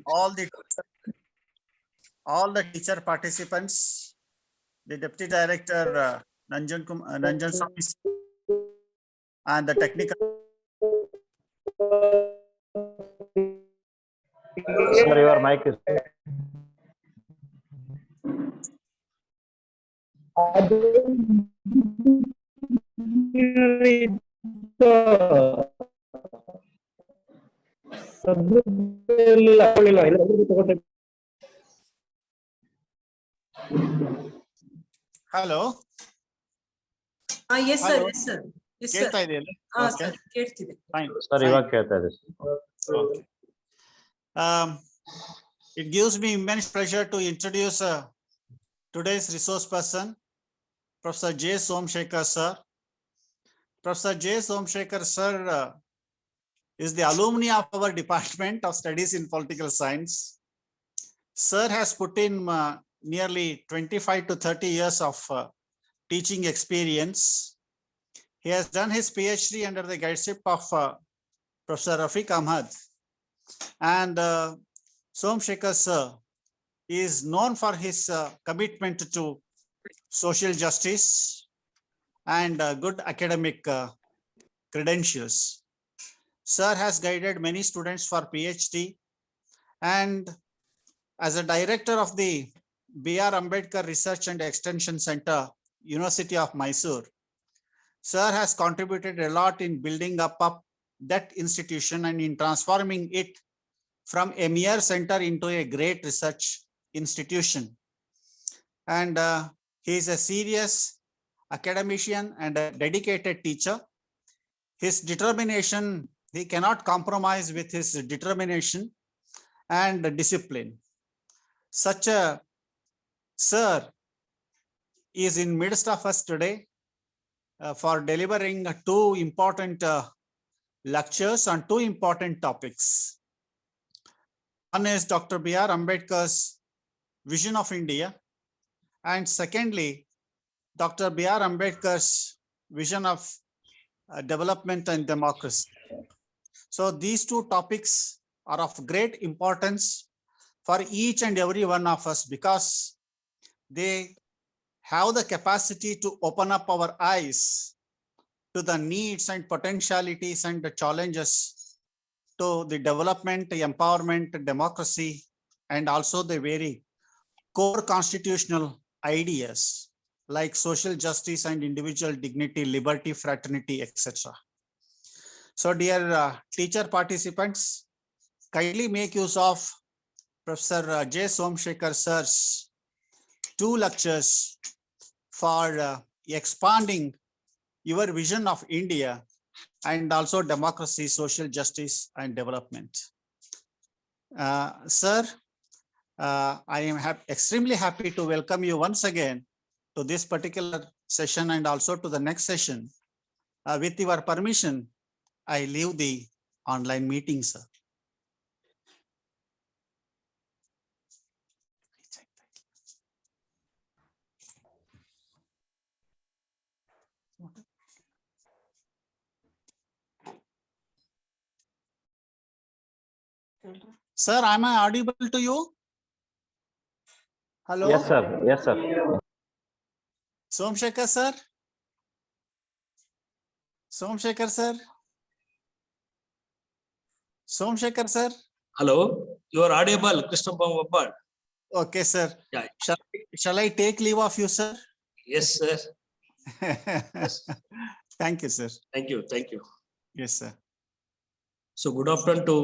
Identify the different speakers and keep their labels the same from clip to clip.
Speaker 1: all the teacher participants, the Deputy Director Nanjan Swami, and the technical.
Speaker 2: Sir, your mic is.
Speaker 1: Hello.
Speaker 3: Yes, sir.
Speaker 1: Hello.
Speaker 3: Yes, sir. Yes, sir.
Speaker 1: ಕೇಳ್ತಾ ಇದೆಯಲ್ಲ?
Speaker 3: Sir. ಕೇಳ್ತಿದೆ.
Speaker 1: Fine.
Speaker 2: Sir, ಇವಾಗ ಕೇಳ್ತಾ ಇದೆ.
Speaker 1: Okay. It gives me immense pleasure to introduce today's resource person, Professor J. Somashekar, sir. Professor J. Somashekar, sir, is the alumni of our Department of Studies in Political Science. Sir has put in nearly 25 to 30 years of teaching experience. He has done his PhD under the guideship of Professor Rafiq Ahmad. And Somashekar, sir, is known for his commitment to social justice and good academic credentials. Sir has guided many students for PhD, and as a director of the B.R. Ambedkar Research and Extension Center, University of Mysore, sir has contributed a lot in building up that institution and in transforming it from a mere center into a great research institution. And he is a serious academician and a dedicated teacher. His determination, he cannot compromise with his determination and discipline. Such a sir is in midst of us today for delivering two important lectures on two important topics. One is Dr. B.R. Ambedkar's Vision of India, and secondly, Dr. B.R. Ambedkar's Vision of Development and Democracy. So these two topics are of great importance for each and every one of us because they have the capacity to open up our eyes to the needs and potentialities and the challenges to the development, empowerment, democracy, and also the very core constitutional ideas like social justice and individual dignity, liberty, fraternity, etc. So dear teacher participants, kindly make use of Professor J. Somashekar sir's two lectures for expanding your vision of India and also democracy, social justice, and development. Sir, I am extremely happy to welcome you once again to this particular session and also to the next session. With your permission, I leave the online meeting, sir. Sir, am I audible to you? Hello?
Speaker 2: Yes, sir. Yes, sir.
Speaker 1: Somashekar, sir? Somashekar, sir? Somashekar, sir?
Speaker 4: Hello, you are audible, Krishnappa.
Speaker 1: Okay, sir.
Speaker 4: Yeah.
Speaker 1: Shall I take leave of you, sir?
Speaker 4: Yes, sir.
Speaker 1: Thank you, sir.
Speaker 4: Thank you. Thank you.
Speaker 1: Yes, sir.
Speaker 4: So good afternoon to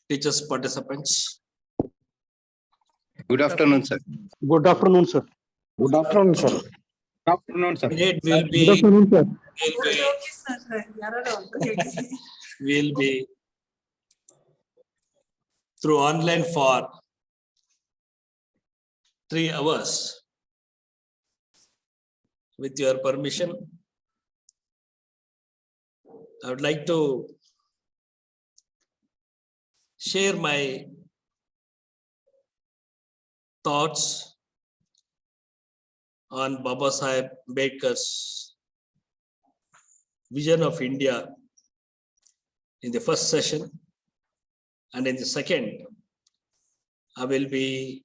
Speaker 4: teachers participants.
Speaker 5: Good afternoon, sir.
Speaker 6: Good afternoon, sir.
Speaker 5: Good afternoon, sir. Good afternoon, sir.
Speaker 4: It will be,
Speaker 6: Good afternoon, sir.
Speaker 4: will be through online for 3 hours. With your permission, I would like to share my thoughts on Baba Saheb Ambedkar's vision of India in the first session, and in the second, I will be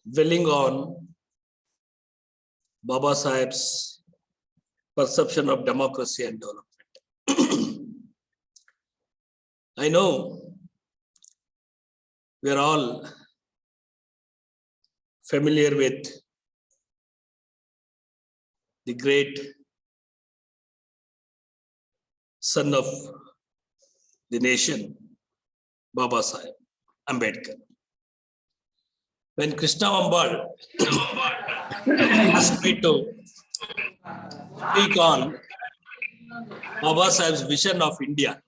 Speaker 4: dwelling on Baba Sahib's perception of democracy and development. I know we are all familiar with the great son of the nation, Baba Sahib Ambedkar. When Krishna Ambal asked me to speak on Baba Sahib's vision of India,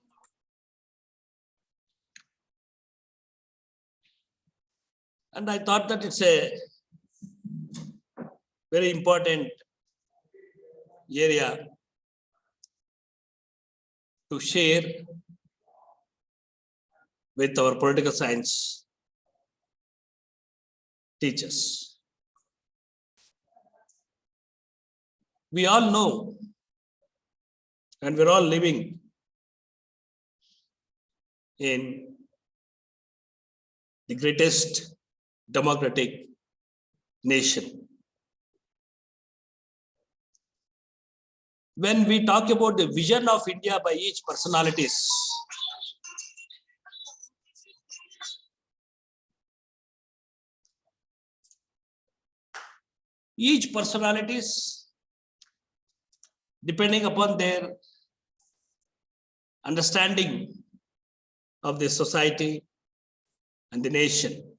Speaker 4: and I thought that it's a very important area to share with our political science teachers. We all know, and we're all living in the greatest democratic nation. When we talk about the vision of India by each personalities, each personalities, depending upon their understanding of the society and the nation,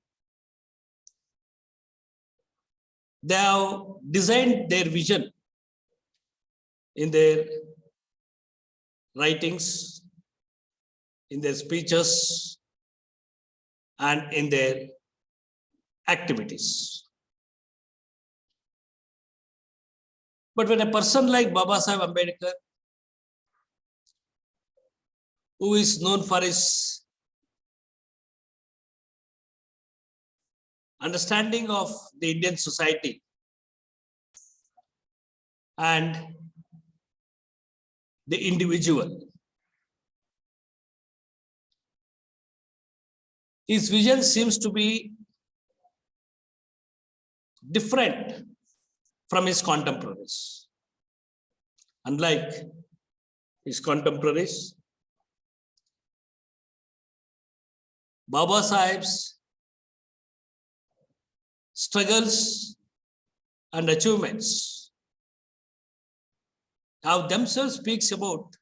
Speaker 4: they have designed their vision in their writings, in their speeches, and in their activities. But when a person like Baba Sahib Ambedkar, who is known for his understanding of the Indian society and the individual, his vision seems to be different from his contemporaries. Unlike his contemporaries, Baba Sahib's struggles and achievements have themselves speaks about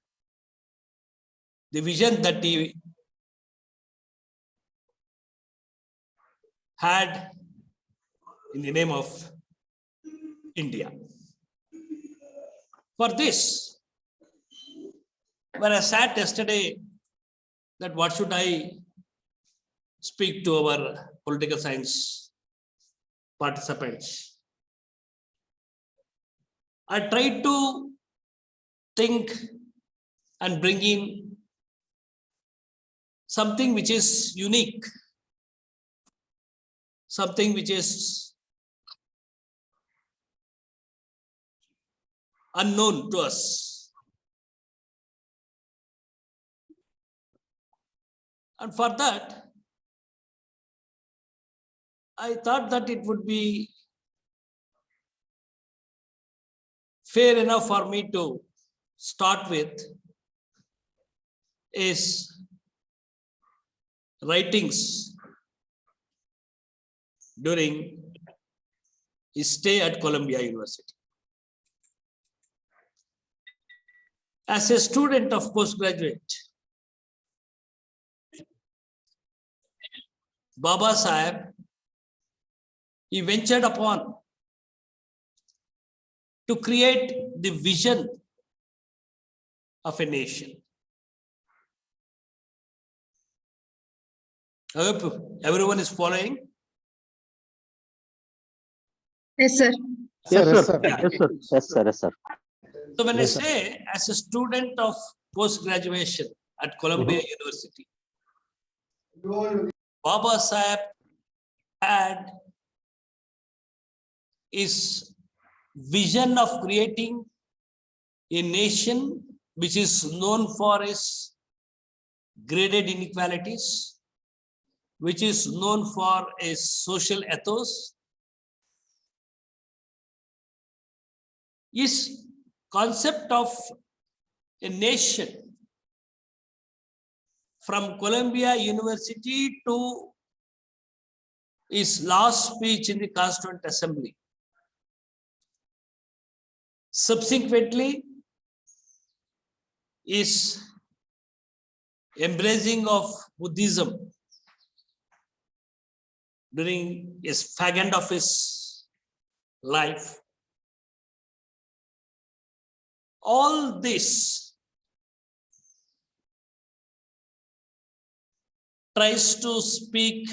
Speaker 4: the vision that he had in the name of India. For this, when I sat yesterday that what should I speak to our political science participants, I tried to think and bring in something which is unique, something which is unknown to us. And for that, I thought that it would be fair enough for me to start with is writings during his stay at Columbia University. As a student of postgraduate, Baba Sahib, he ventured upon to create the vision of a nation. I hope everyone is following.
Speaker 6: Yes, sir.
Speaker 2: Yes, sir. Yes, sir. Yes, sir. Yes, sir.
Speaker 4: So when I say as a student of post-graduation at Columbia University, Baba Sahib had his vision of creating a nation which is known for its graded inequalities, which is known for a social ethos, is concept of a nation from Columbia University to his last speech in the Constituent Assembly. Subsequently, is embracing of Buddhism during his fag end of his life. All this tries to speak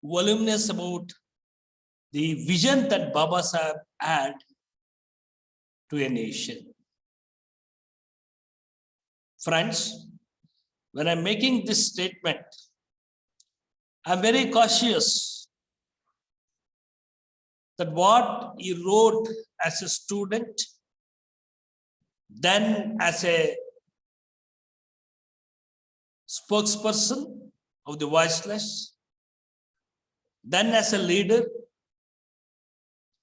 Speaker 4: voluminous about the vision that Baba Sahib had to a nation. Friends, when I'm making this statement, I'm very cautious that what he wrote as a student, then as a spokesperson of the voiceless, then as a leader,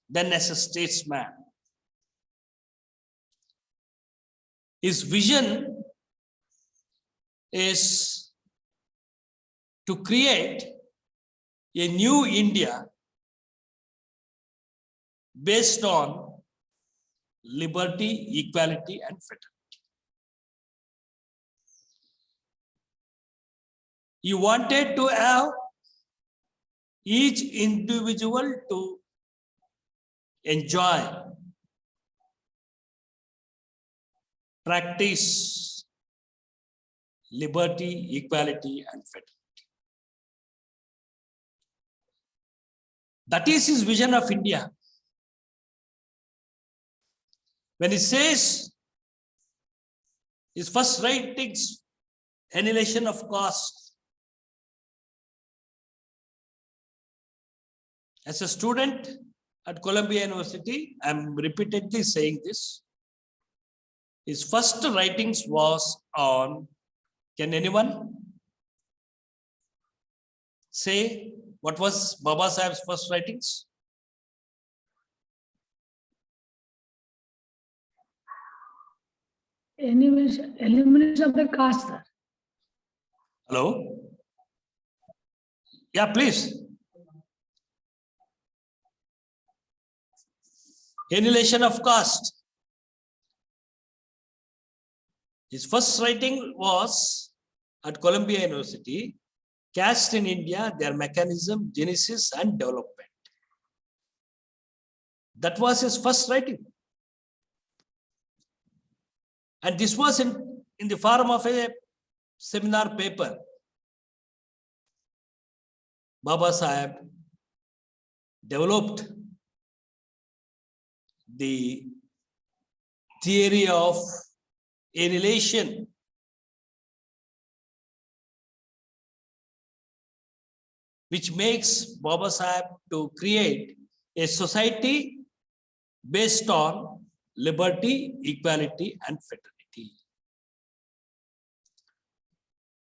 Speaker 4: then as a statesman. His vision is to create a new India based on liberty, equality, and fraternity. He wanted to have each individual to enjoy, practice liberty, equality, and fraternity. That is his vision of India. When he says his first writings, annihilation of caste, as a student at Columbia University, I'm repeatedly saying this. His first writings was on, can anyone say what was Baba Sahib's first writings?
Speaker 3: Elimination of the caste, sir.
Speaker 4: Hello? Yeah, please. Annihilation of caste. His first writing was at Columbia University, Caste in India, their mechanism, genesis, and development. That was his first writing. And this was in the form of a seminar paper. Baba Sahib developed the theory of annihilation, which makes Baba Sahib to create a society based on liberty, equality, and fraternity.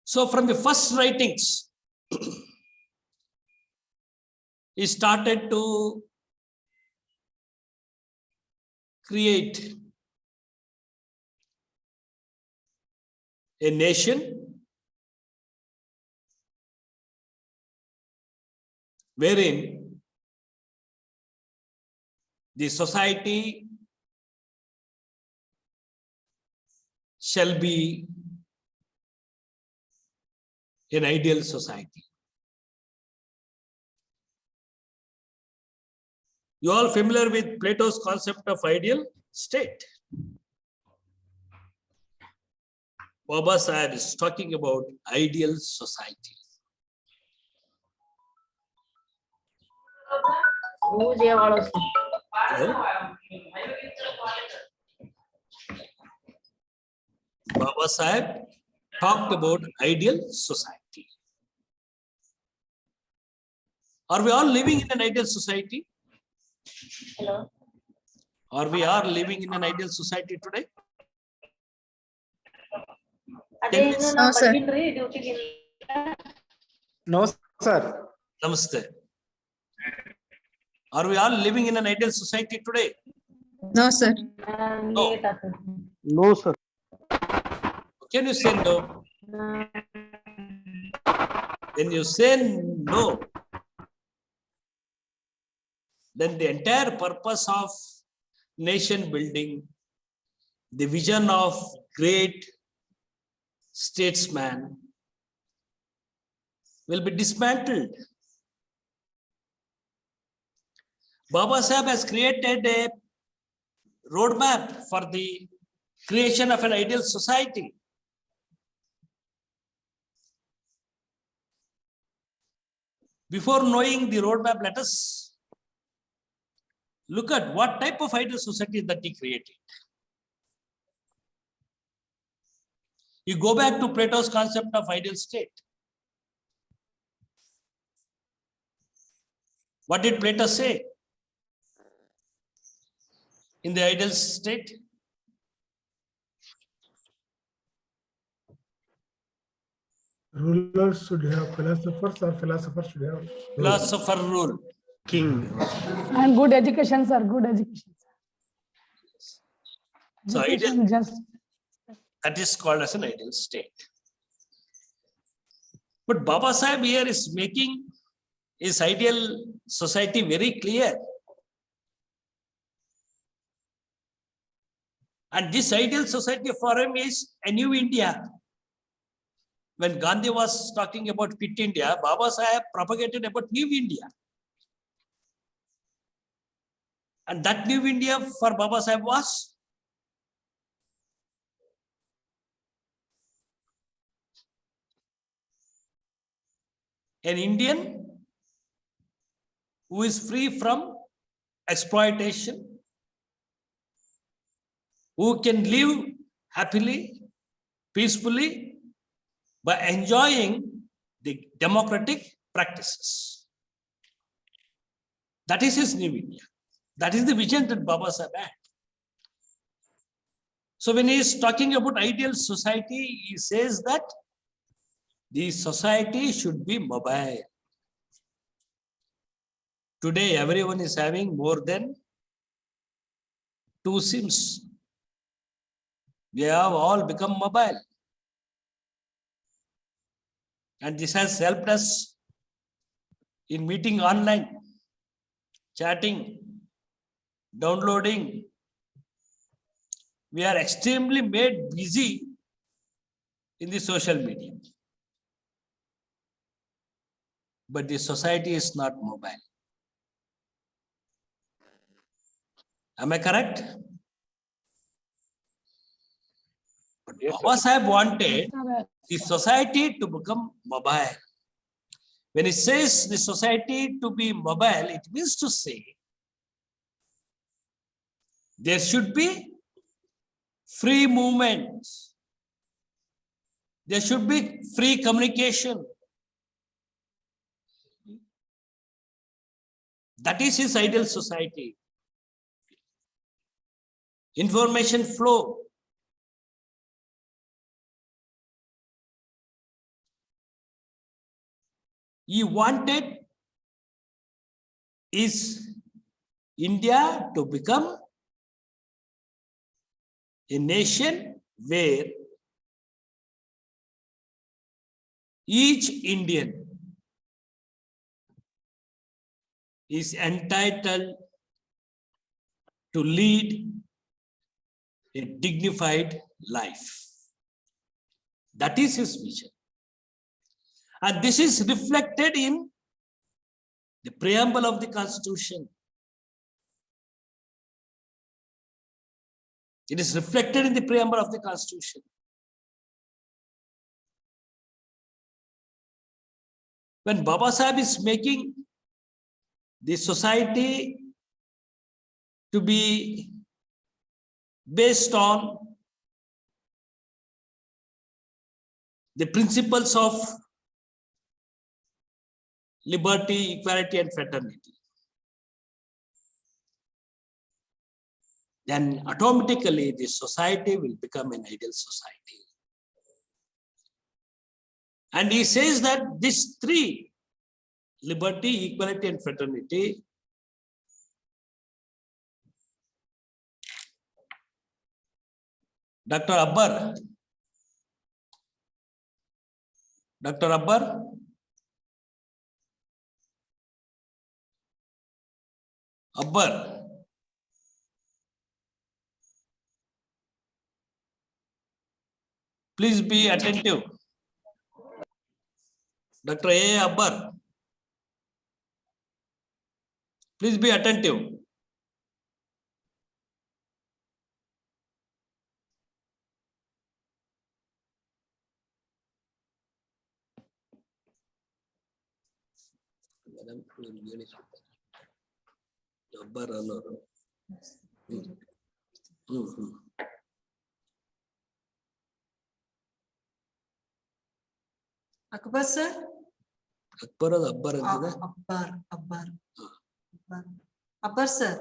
Speaker 4: So from the first writings, he started to create a nation wherein the society shall be an ideal society. You all familiar with Plato's concept of ideal state? Baba Sahib is talking about ideal society. Hello? Baba Sahib talked about ideal society. Are we all living in an ideal society?
Speaker 6: Hello.
Speaker 4: Are we are living in an ideal society today?
Speaker 6: ಅದೇ ಇನ್ನು ನಾವು
Speaker 7: No, sir.
Speaker 6: ಬಂದಿನ್ರಿ ಡ್ಯೂಟಿಗೆ
Speaker 5: No, Sir.
Speaker 4: Namaste. Are we all living in an ideal society today?
Speaker 6: No, sir.
Speaker 4: No.
Speaker 2: No, sir.
Speaker 4: Can you say no? When you say no, then the entire purpose of nation building, the vision of great statesman will be dismantled. Baba Sahib has created a roadmap for the creation of an ideal society. Before knowing the roadmap, let us look at what type of ideal society that he created. You go back to Plato's concept of ideal state. What did Plato say in the ideal state?
Speaker 7: Rulers should have philosophers, or philosophers should have
Speaker 4: Philosopher rule.
Speaker 5: King.
Speaker 3: And good education, sir, good education.
Speaker 4: So
Speaker 3: Education just,
Speaker 4: that is called as an ideal state. But Baba Sahib here is making his ideal society very clear. And this ideal society for him is a new India. When Gandhi was talking about Fit India, Baba Sahib propagated about New India. And that New India for Baba Sahib was an Indian who is free from exploitation, who can live happily, peacefully, by enjoying the democratic practices. That is his New India. That is the vision that Baba Sahib had. So when he is talking about ideal society, he says that the society should be mobile. Today, everyone is having more than 2 SIMs. We have all become mobile. And this has helped us in meeting online, chatting, downloading. We are extremely made busy in the social media. But the society is not mobile. Am I correct? But Baba Sahib wanted the society to become mobile. When he says the society to be mobile, it means to say there should be free movement. There should be free communication. That is his ideal society. Information flow. He wanted is India to become a nation where each Indian is entitled to lead a dignified life. That is his vision. And this is reflected in the preamble of the Constitution. It is reflected in the preamble of the Constitution. When Baba Sahib is making the society to be based on the principles of liberty, equality, and fraternity, then automatically the society will become an ideal society. And he says that these three liberty, equality, and fraternity. Dr. Abbar. Dr. Abbar. Abbar. Please be attentive. Dr. A. Abbar. Please be attentive. Abbar ಅನ್ನೋರು.
Speaker 6: Akbar sir?
Speaker 4: Akbar ಅದು ಅಬ್ಬರ್ ಅಂತಿದೆ.
Speaker 6: Akbar sir.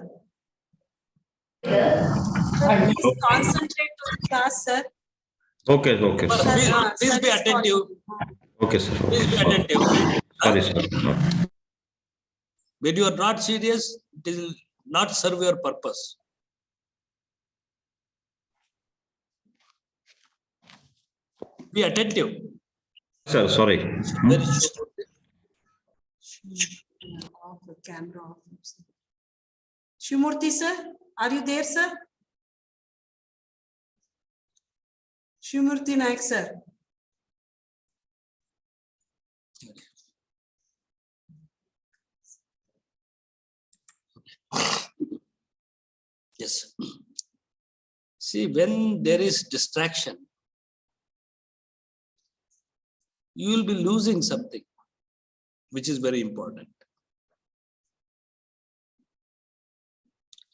Speaker 6: Please concentrate to the class, sir.
Speaker 5: Okay, okay.
Speaker 6: Sir,
Speaker 4: Please be
Speaker 6: sir is
Speaker 4: attentive.
Speaker 5: Okay, sir.
Speaker 4: Please be attentive.
Speaker 5: Sorry, sir.
Speaker 4: When you are not serious, it will not serve your purpose. Be attentive.
Speaker 5: Sir, sorry.
Speaker 4: Very sure.
Speaker 6: Off the camera off. Shivmurthy sir, are you there, sir? Shivmurthy Naik sir.
Speaker 4: Yes. See, when there is distraction, you will be losing something, which is very important.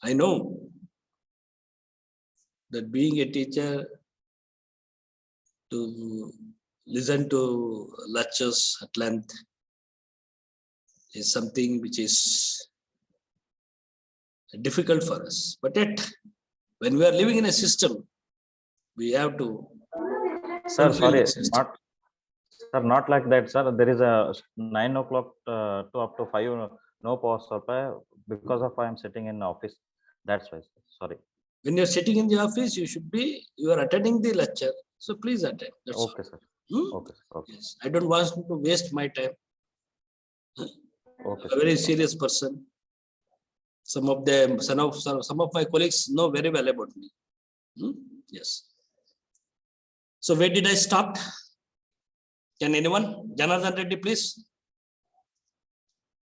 Speaker 4: I know that being a teacher, to listen to lectures at length is something which is difficult for us. But yet, when we are living in a system, we have to.
Speaker 2: Sir,
Speaker 4: fulfill
Speaker 2: sorry,
Speaker 4: the system.
Speaker 2: not like that, sir. There is a 9 o'clock to up to 5, no power supply because of I am sitting in office. That's why, sir. Sorry.
Speaker 4: When you're sitting in the office, you are attending the lecture. So please attend. That's all.
Speaker 2: Okay, sir.
Speaker 4: Okay.
Speaker 2: Okay.
Speaker 4: Yes. I don't want to waste my time.
Speaker 2: Okay.
Speaker 4: A very serious person. Some of my colleagues know very well about me. Yes. So where did I stop? Can anyone? Janardhan Reddy, please.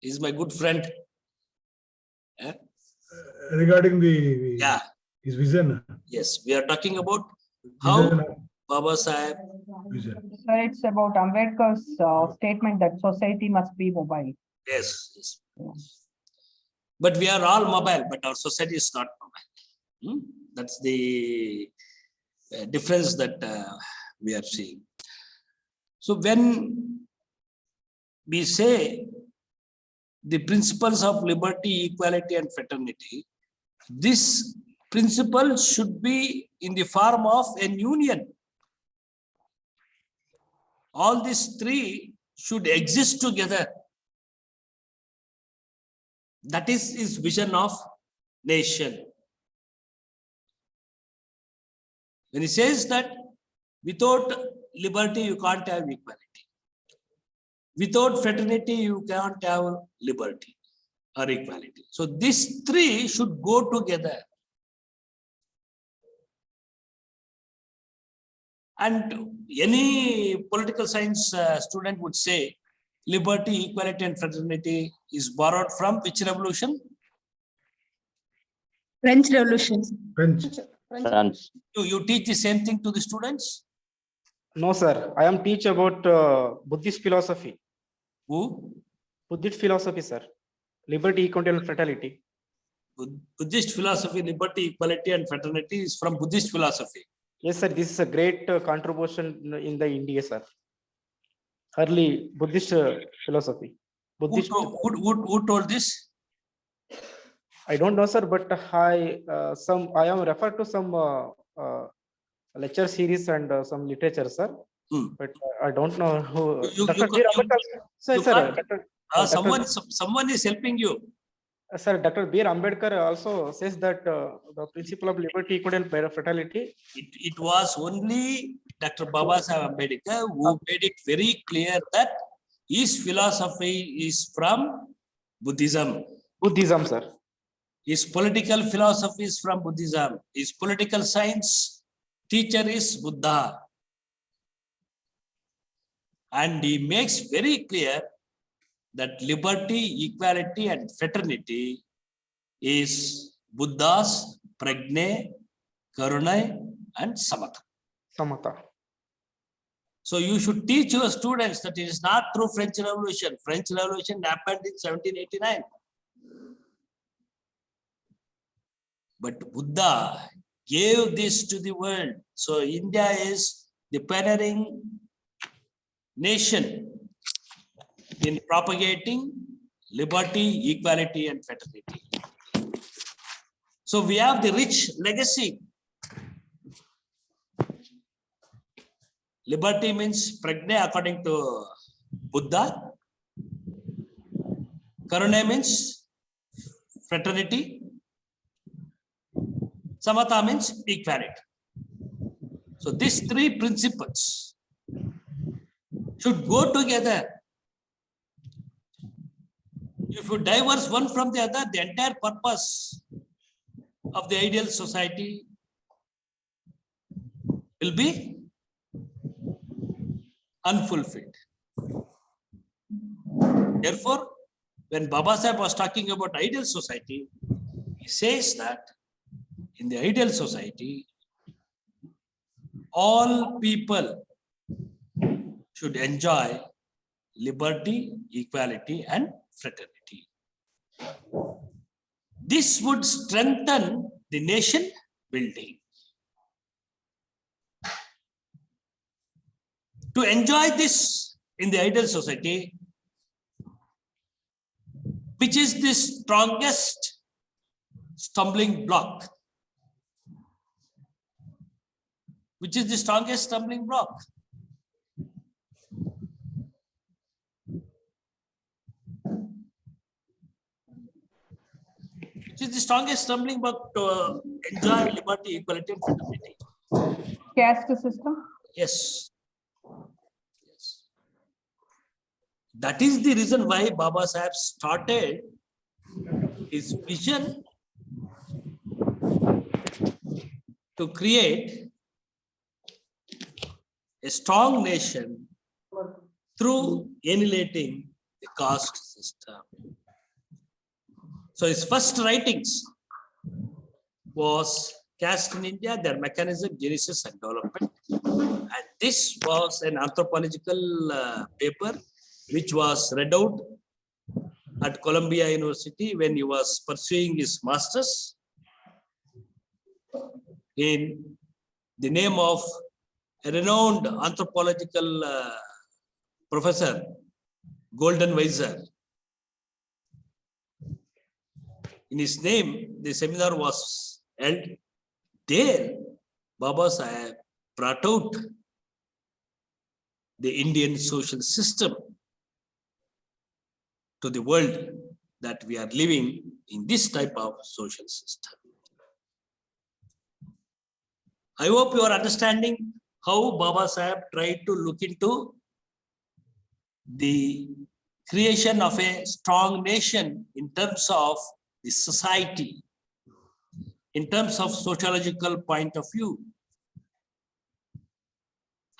Speaker 4: He's my good friend.
Speaker 7: Regarding the
Speaker 4: Yeah.
Speaker 7: his vision.
Speaker 4: Yes. We are talking about how Baba Sahib.
Speaker 7: Vision.
Speaker 3: Sir, it's about Ambedkar's statement that society must be mobile.
Speaker 4: Yes. But we are all mobile, but our society is not mobile. That's the difference that we are seeing. So when we say the principles of liberty, equality, and fraternity, this principle should be in the form of an union. All these three should exist together. That is his vision of nation. When he says that without liberty, you can't have equality. Without fraternity, you can't have liberty or equality. So these three should go together. And any political science student would say liberty, equality, and fraternity is borrowed from which revolution?
Speaker 3: French Revolution.
Speaker 2: France.
Speaker 4: You teach the same thing to the students?
Speaker 8: No, sir. I am teach about Buddhist philosophy.
Speaker 4: Who?
Speaker 8: Buddhist philosophy, sir. Liberty, equality, and fraternity.
Speaker 4: Buddhist philosophy, liberty, equality, and fraternity is from Buddhist philosophy.
Speaker 8: Yes, sir. This is a great contribution in the India, sir. Early Buddhist philosophy. Buddhist.
Speaker 4: Who told this?
Speaker 8: I don't know, sir, but I am referred to some lecture series and some literature, sir. But I don't know who.
Speaker 4: You
Speaker 8: Dr.
Speaker 4: can't-
Speaker 8: Ambedkar, sir.
Speaker 4: you
Speaker 8: Sir,
Speaker 4: can't-
Speaker 8: Dr.
Speaker 4: Someone is helping you.
Speaker 8: Sir, Dr. B. Ambedkar also says that the principle of liberty, equality, and fraternity.
Speaker 4: It was only Dr. Babasaheb Ambedkar who made it very clear that his philosophy is from Buddhism.
Speaker 8: Buddhism, sir.
Speaker 4: His political philosophy is from Buddhism. His political science teacher is Buddha. And he makes very clear that liberty, equality, and fraternity is Buddha's prajna, karuna, and samatha.
Speaker 8: Samatha.
Speaker 4: So you should teach your students that it is not through French Revolution. French Revolution happened in 1789. But Buddha gave this to the world. So India is the pioneering nation in propagating liberty, equality, and fraternity. So we have the rich legacy. Liberty means prajna according to Buddha. Karuna means fraternity. Samatha means equality. So these three principles should go together. If you diverse one from the other, the entire purpose of the ideal society will be unfulfilled. Therefore, when Babasaheb was talking about ideal society, he says that in the ideal society, all people should enjoy liberty, equality, and fraternity. This would strengthen the nation building. To enjoy this in the ideal society, which is the strongest stumbling block? Which is the strongest stumbling block? Which is the strongest stumbling block to enjoy liberty, equality, and fraternity?
Speaker 3: Caste system?
Speaker 4: Yes. Yes. That is the reason why Babasaheb started his vision to create a strong nation through annihilating the caste system. So his first writings was Caste in India, their mechanism, genesis, and development. And this was an anthropological paper which was read out at Columbia University when he was pursuing his master's in the name of a renowned anthropological professor, Golden Weiser. In his name, the seminar was held. There, Babasaheb brought out the Indian social system to the world, that we are living in this type of social system. I hope you are understanding how Babasaheb tried to look into the creation of a strong nation in terms of the society, in terms of sociological point of view.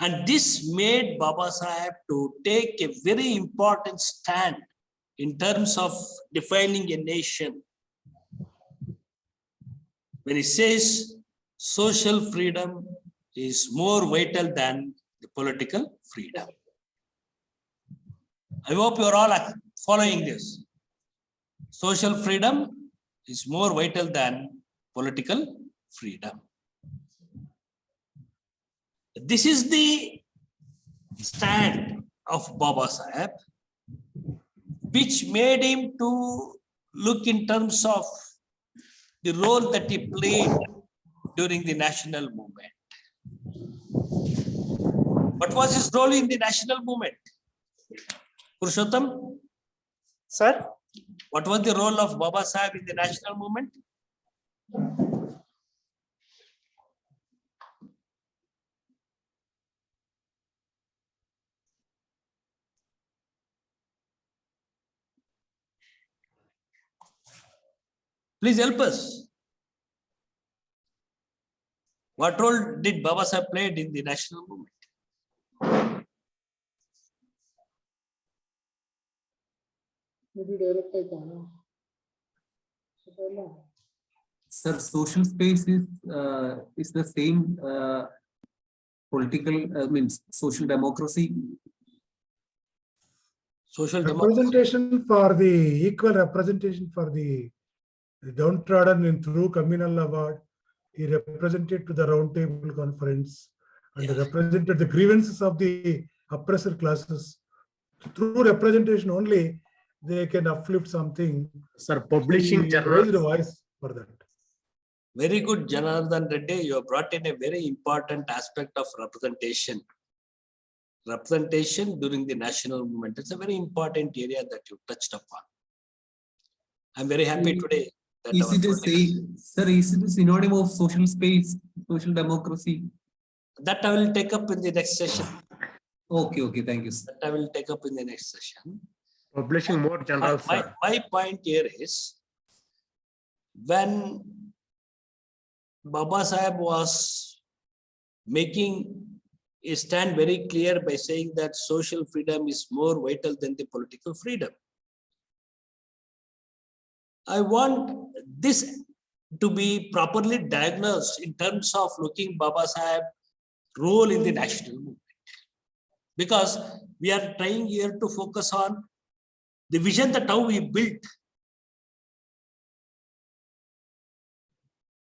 Speaker 4: And this made Babasaheb to take a very important stand in terms of defining a nation. When he says social freedom is more vital than the political freedom. I hope you are all following this. Social freedom is more vital than political freedom. This is the stand of Babasaheb, which made him to look in terms of the role that he played during the national movement. What was his role in the national movement? Purushottam?
Speaker 8: Sir,
Speaker 4: What was the role of Baba Sahib in the national movement? Please help us. What role did Baba Sahib played in the national movement?
Speaker 9: Sir, social space is the same political, means social democracy.
Speaker 4: Social democracy.
Speaker 7: Representation for the equal representation for the downtrodden in through communal award. He represented to the round table conference and represented the grievances of the oppressor classes. Through representation only, they can uplift something.
Speaker 10: Sir, publishing
Speaker 7: He raised a voice for that.
Speaker 4: Very good, Janardhan Reddy. You have brought in a very important aspect of representation. Representation during the national movement. It's a very important area that you touched upon. I'm very happy today. That
Speaker 9: Is it a say, sir, is it a synonym of social space, social democracy?
Speaker 4: That I will take up in the next session.
Speaker 9: Okay, thank you, sir.
Speaker 4: That I will take up in the next session.
Speaker 10: Publishing more general, sir.
Speaker 4: My point here is, when Baba Sahib was making a stand very clear by saying that social freedom is more vital than the political freedom. I want this to be properly diagnosed in terms of looking Baba Sahib's role in the national movement. Because we are trying here to focus on the vision that how we built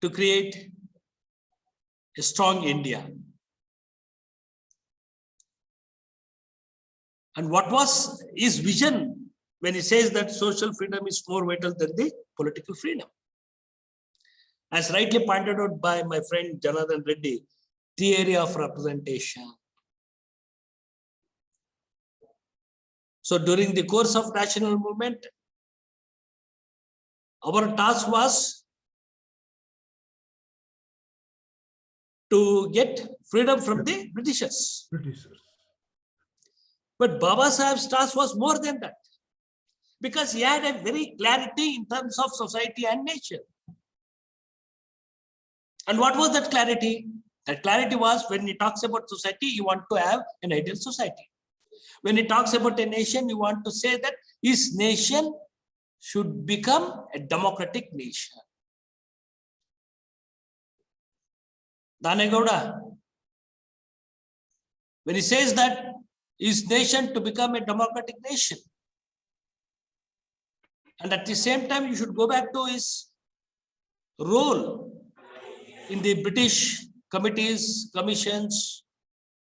Speaker 4: to create a strong India. And what was his vision when he says that social freedom is more vital than the political freedom? As rightly pointed out by my friend Janardhan Reddy, theory of representation. So during the course of national movement, our task was to get freedom from the Britishers. But Baba Sahib's task was more than that, because he had a very clarity in terms of society and nature. And what was that clarity? That clarity was, when he talks about society, you want to have an ideal society. When he talks about a nation, you want to say that his nation should become a democratic nation. Danegowda, when he says that his nation to become a democratic nation, and at the same time you should go back to his role in the British committees, commissions,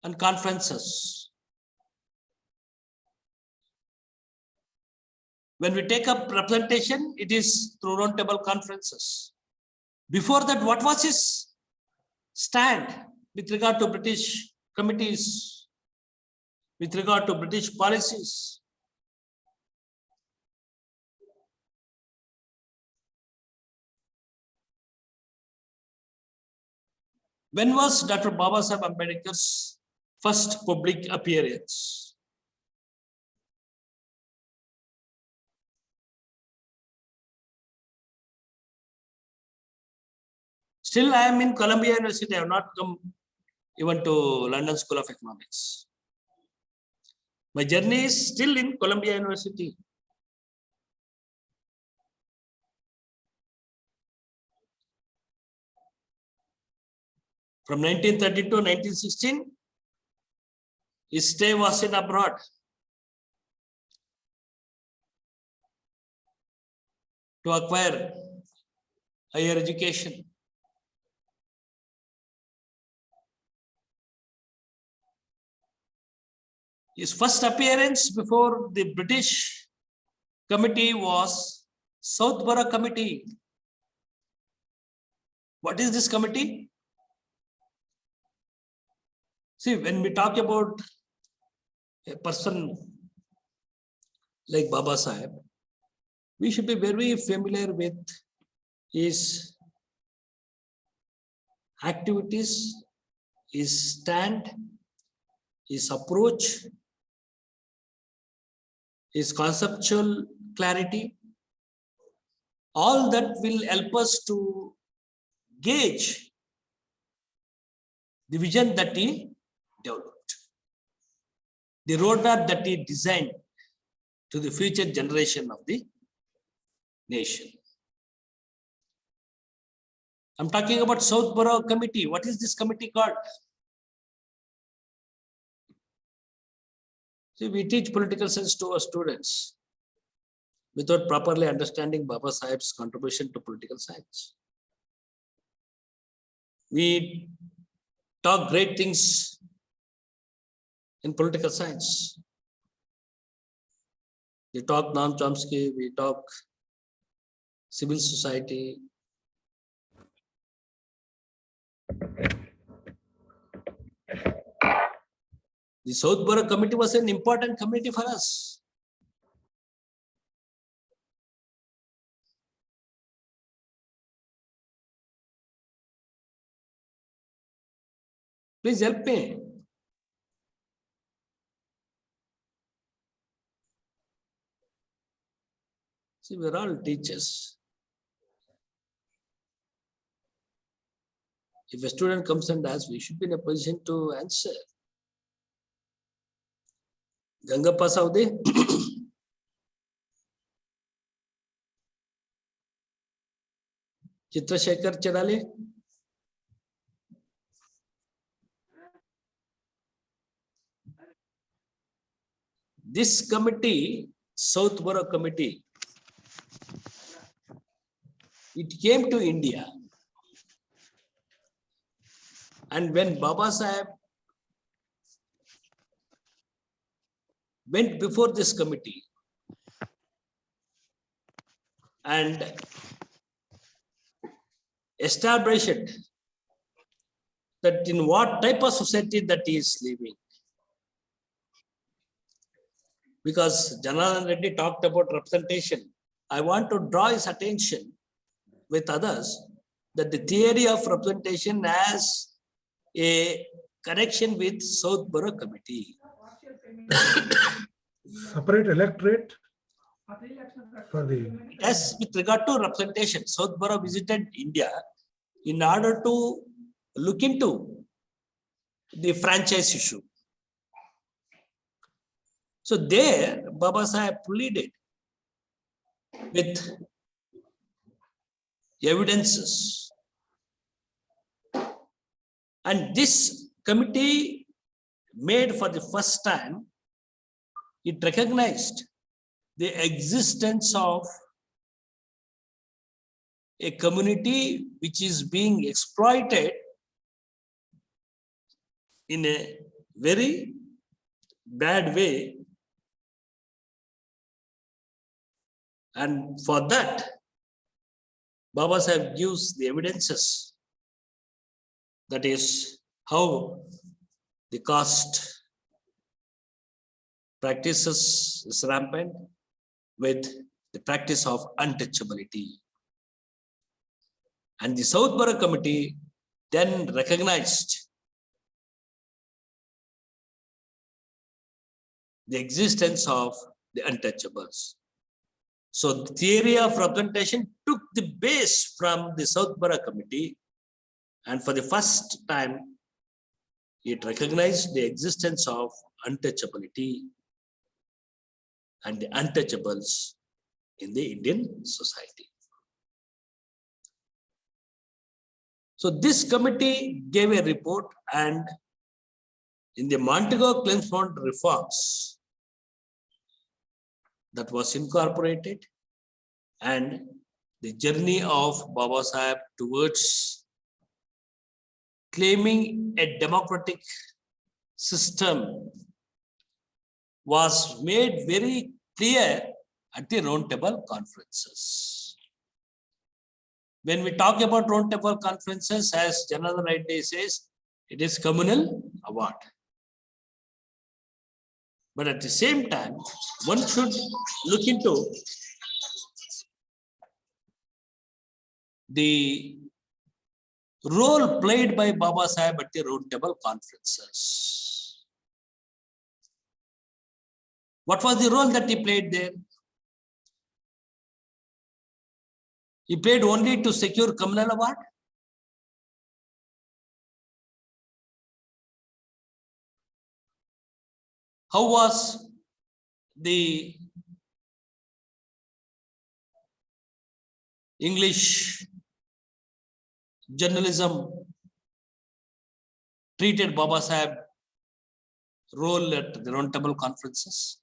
Speaker 4: and conferences. When we take up representation, it is through roundtable conferences. Before that, what was his stand with regard to British committees, with regard to British policies? When was Dr. Baba Sahib Ambedkar's first public appearance? Still, I am in Columbia University. I have not come even to London School of Economics. My journey is still in Columbia University. From 1930 to 1916, his stay was in abroad. To acquire higher education. His first appearance before the British committee was Southborough Committee. What is this committee? See, when we talk about a person like Baba Sahib, we should be very familiar with his activities, his stand, his approach, his conceptual clarity. All that will help us to gauge the vision that he developed, the roadmap that he designed to the future generation of the nation. I'm talking about Southborough Committee. What is this committee called? See, we teach political science to our students without properly understanding Baba Saheb's contribution to political science. We talk great things in political science. We talk Noam Chomsky, we talk civil society. The Southborough Committee was an important committee for us. Please help me. See, we're all teachers. If a student comes and asks, we should be in a position to answer. Gangappa Saudi. Chitrashekar Chadali. This committee, Southborough Committee, it came to India. And when Baba Saheb went before this committee and established it, that in what type of society that he is living. Because Janardhan Reddy talked about representation, I want to draw his attention with others that the theory of representation has a connection with Southborough Committee.
Speaker 7: Separate electorate for the.
Speaker 4: Yes, with regard to representation, Southborough visited India in order to look into the franchise issue. So there, Baba Saheb pleaded with evidences. And this committee made for the first time, it recognized the existence of a community which is being exploited in a very bad way. And for that, Baba Saheb gives the evidences. That is how the caste practices is rampant with the practice of untouchability. And the Southborough Committee then recognized the existence of the untouchables. So the theory of representation took the base from the Southborough Committee, and for the first time, it recognized the existence of untouchability and the untouchables in the Indian society. So this committee gave a report, and in the Montego-Chelmsford reforms that was incorporated, and the journey of Baba Saheb towards claiming a democratic system was made very clear at the roundtable conferences. When we talk about roundtable conferences, as Janardhan Reddy says, it is communal award. But at the same time, one should look into the role played by Baba Sahib at the round table conferences. What was the role that he played there? He played only to secure communal award. How was the English journalism treated Baba Sahib role at the round table conferences?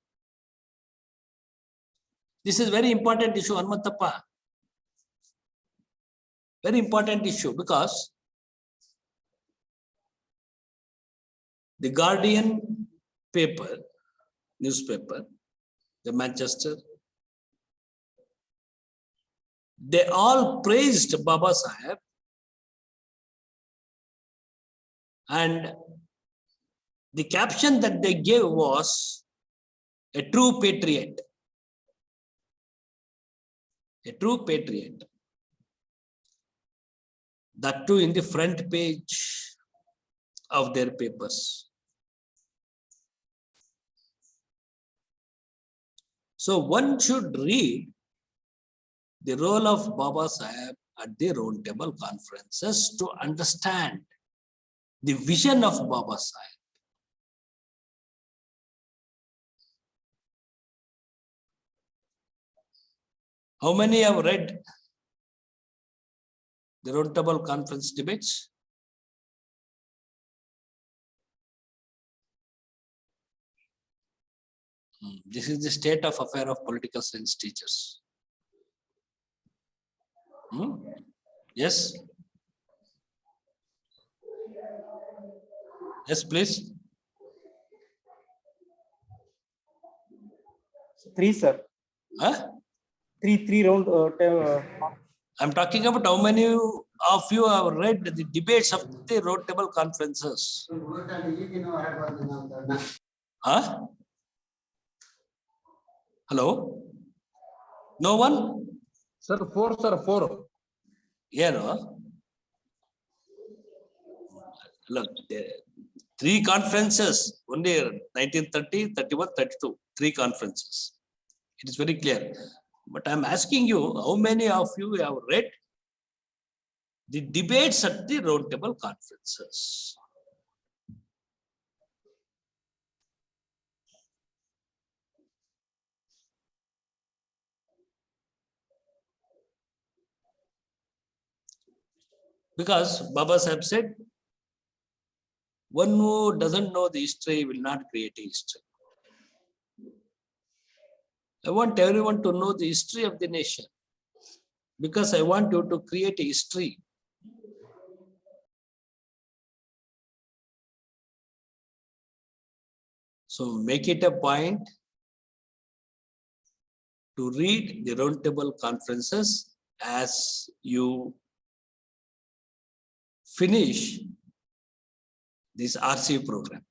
Speaker 4: This is very important issue, Hanumattappa. Very important issue because the Guardian newspaper, the Manchester, they all praised Baba Sahib and the caption that they gave was a true patriot. A true patriot. That too in the front page of their papers. So one should read the role of Baba Sahib at the round table conferences to understand the vision of Baba Sahib. How many have read the round table conference debates? This is the state of affair of political science teachers. Yes. Yes, please.
Speaker 8: 3, sir.
Speaker 4: Huh?
Speaker 8: 3 round.
Speaker 4: I'm talking about how many of you have read the debates of the round table conferences. Huh? Hello? No one?
Speaker 10: Sir, 4, sir, 4.
Speaker 4: Yeah, no? Look, 3 conferences, only 1930, 31, 32, 3 conferences. It is very clear. But I'm asking you, how many of you have read the debates at the round table conferences? Because Baba Sahib said, one who doesn't know the history will not create a history. I want everyone to know the history of the nation because I want you to create a history. So make it a point to read the roundtable conferences as you finish this RC program.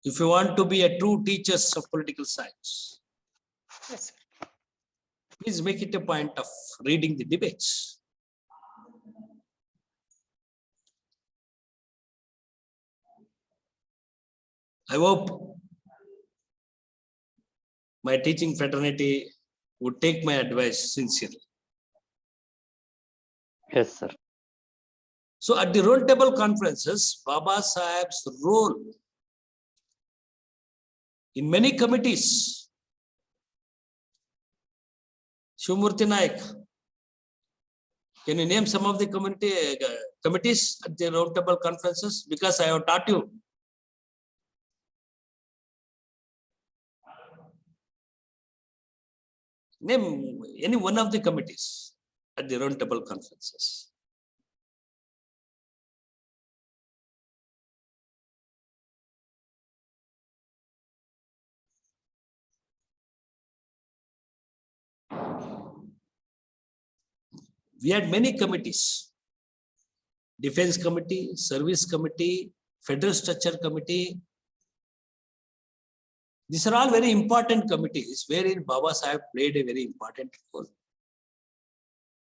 Speaker 4: If you want to be a true teacher of political science, yes, please make it a point of reading the debates. I hope my teaching fraternity would take my advice sincerely.
Speaker 2: Yes, sir.
Speaker 4: So at the roundtable conferences, Baba Sahib's role in many committees, Shivamurthy Naik, can you name some of the committees at the roundtable conferences? Because I have taught you. Name any one of the committees at the roundtable conferences. We had many committees. Defense Committee, Service Committee, Federal Structure Committee. These are all very important committees wherein Baba Sahib played a very important role.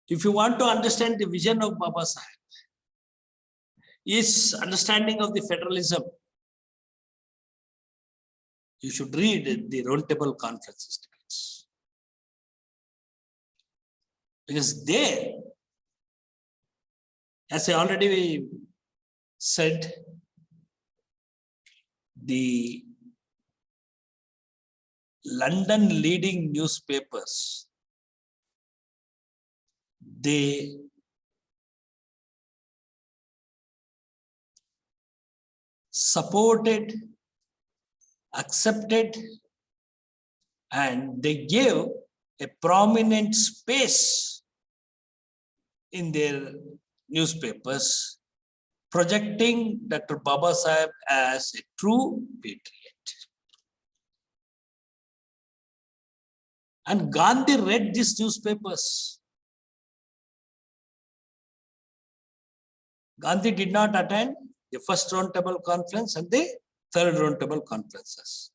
Speaker 4: If you want to understand the vision of Baba Sahib, his understanding of the federalism, you should read the Roundtable Conference debates. Because there, as I already said, the London leading newspapers, they supported, accepted, and they gave a prominent space in their newspapers, projecting Dr. Baba Sahib as a true patriot. And Gandhi read these newspapers. Gandhi did not attend the first roundtable conference and the third roundtable conferences.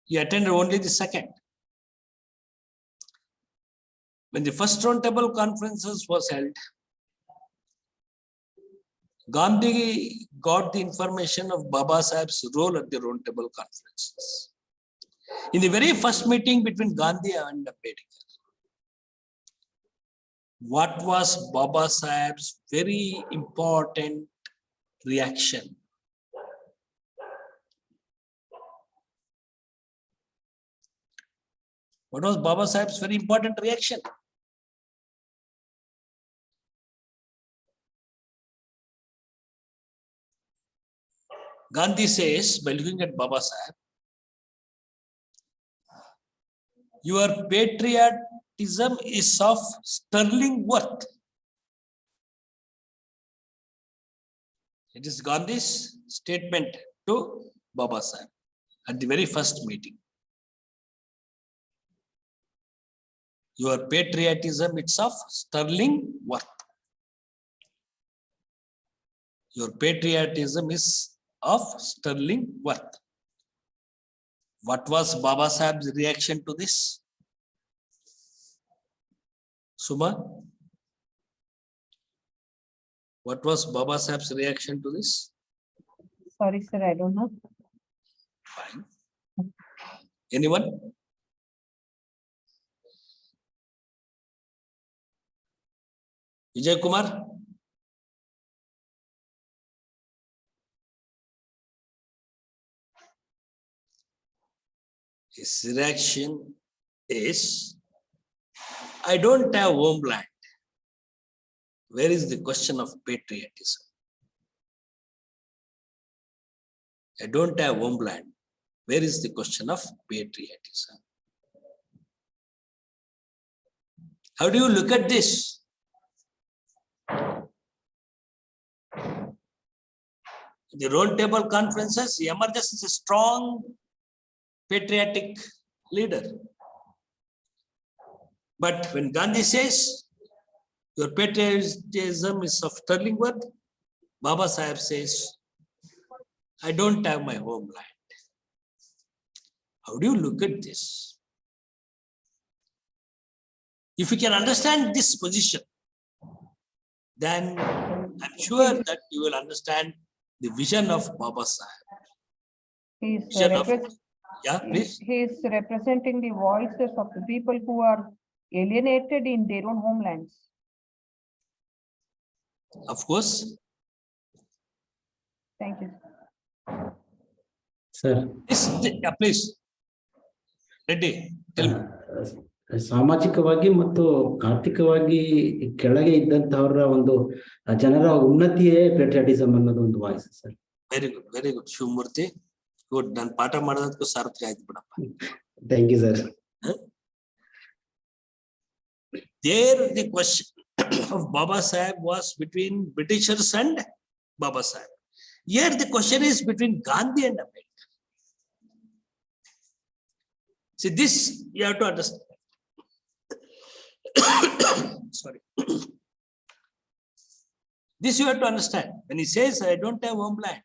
Speaker 4: He attended only the second. When the first roundtable conferences was held, Gandhi got the information of Baba Sahib's role at the roundtable conferences. In the very first meeting between Gandhi and Ambedkar, what was Baba Sahib's very important reaction? What was Baba Sahib's very important reaction? Gandhi says, by looking at Baba Sahib, your patriotism is of sterling worth. It is Gandhi's statement to Baba Sahib at the very first meeting. Your patriotism is of sterling worth. Your patriotism is of sterling worth. What was Baba Sahib's reaction to this? Suma? What was Baba Sahib's reaction to this?
Speaker 3: Sorry, sir, I don't know.
Speaker 4: Fine. Anyone? Vijay Kumar? His reaction is, I don't have homeland. Where is the question of patriotism? I don't have homeland. Where is the question of patriotism? How do you look at this? The roundtable conferences, he emerges as a strong patriotic leader. But when Gandhi says, your patriotism is of sterling worth, Baba Sahib says, I don't have my homeland. How do you look at this? If you can understand this position, then I'm sure that you will understand the vision of Baba Sahib. Yeah, please.
Speaker 3: He is representing the voices of the people who are alienated in their own homelands.
Speaker 4: Of course.
Speaker 3: Thank you.
Speaker 11: Sir.
Speaker 4: Yeah, please. Ready. Tell me.
Speaker 11: ಸಾಮಾಜಿಕವಾಗಿ ಮತ್ತು ಆರ್ಥಿಕವಾಗಿ ಕೆಳಗೆ ಇದ್ದಂತವರ ಒಂದು ಜನರ ಉನ್ನತಿಯೇ patriotism ಅನ್ನೋದು ಒಂದು voice sir.
Speaker 4: Very good Shivamurthy. Good. ನಾನು ಪಾಠ ಮಾಡೋದಕ್ಕೂ ಸಾರ್ಥಕ ಆಯ್ತು ಬಿಡಪ್ಪ.
Speaker 11: Thank you sir.
Speaker 4: There the question of Baba Sahib was between Britishers and Baba Sahib. Here the question is between Gandhi and Ambedkar. See, this you have to understand. Sorry. This you have to understand. When he says, I don't have homeland,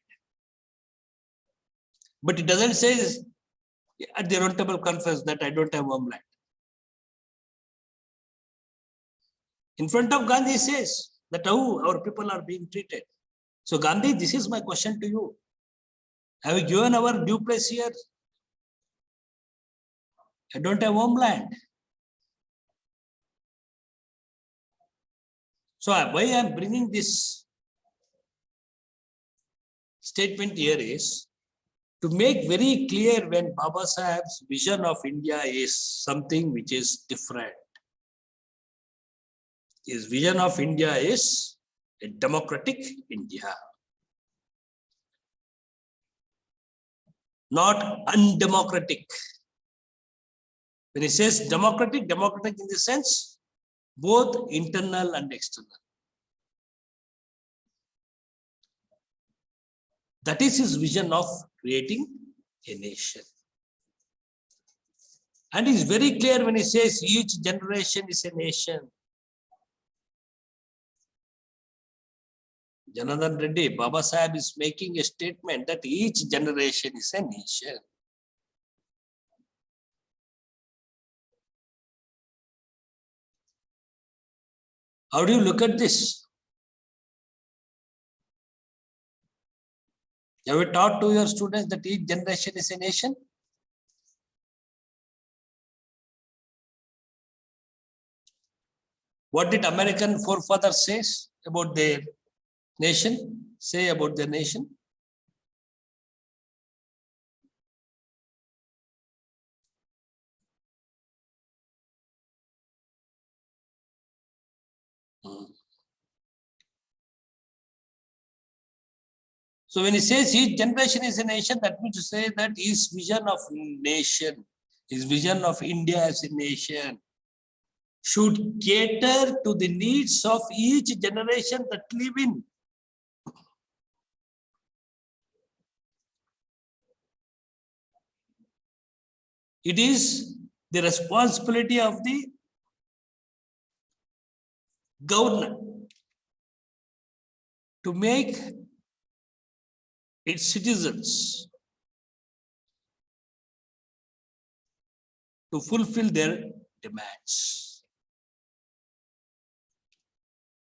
Speaker 4: but it doesn't say at the roundtable conference that I don't have homeland. In front of Gandhi, he says that how our people are being treated. So Gandhi, this is my question to you. Have you given our due place here? I don't have homeland. So why I am bringing this statement here is to make very clear when Baba Saheb's vision of India is something which is different. His vision of India is a democratic India, not undemocratic. When he says democratic, democratic in the sense both internal and external. That is his vision of creating a nation. And he's very clear when he says each generation is a nation. Janardhan Reddy, Baba Saheb is making a statement that each generation is a nation. How do you look at this? Have you taught to your students that each generation is a nation? What did American forefathers say about their nation? Say about their nation? So when he says each generation is a nation, that means to say that his vision of nation, his vision of India as a nation should cater to the needs of each generation that live in. It is the responsibility of the governor to make its citizens to fulfill their demands.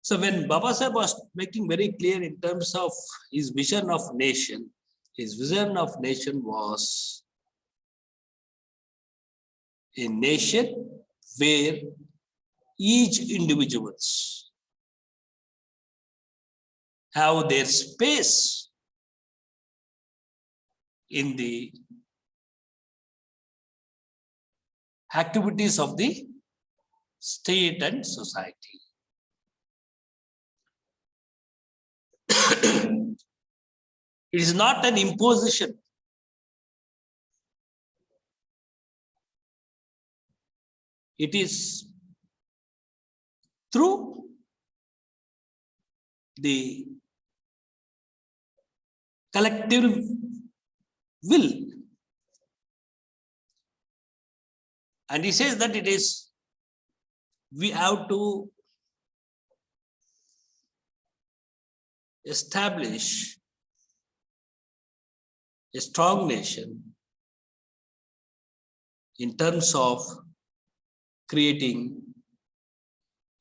Speaker 4: So when Baba Saheb was making very clear in terms of his vision of nation, his vision of nation was a nation where each individuals have their space in the activities of the state and society. It is not an imposition. It is through the collective will. And he says that it is, we have to establish a strong nation in terms of creating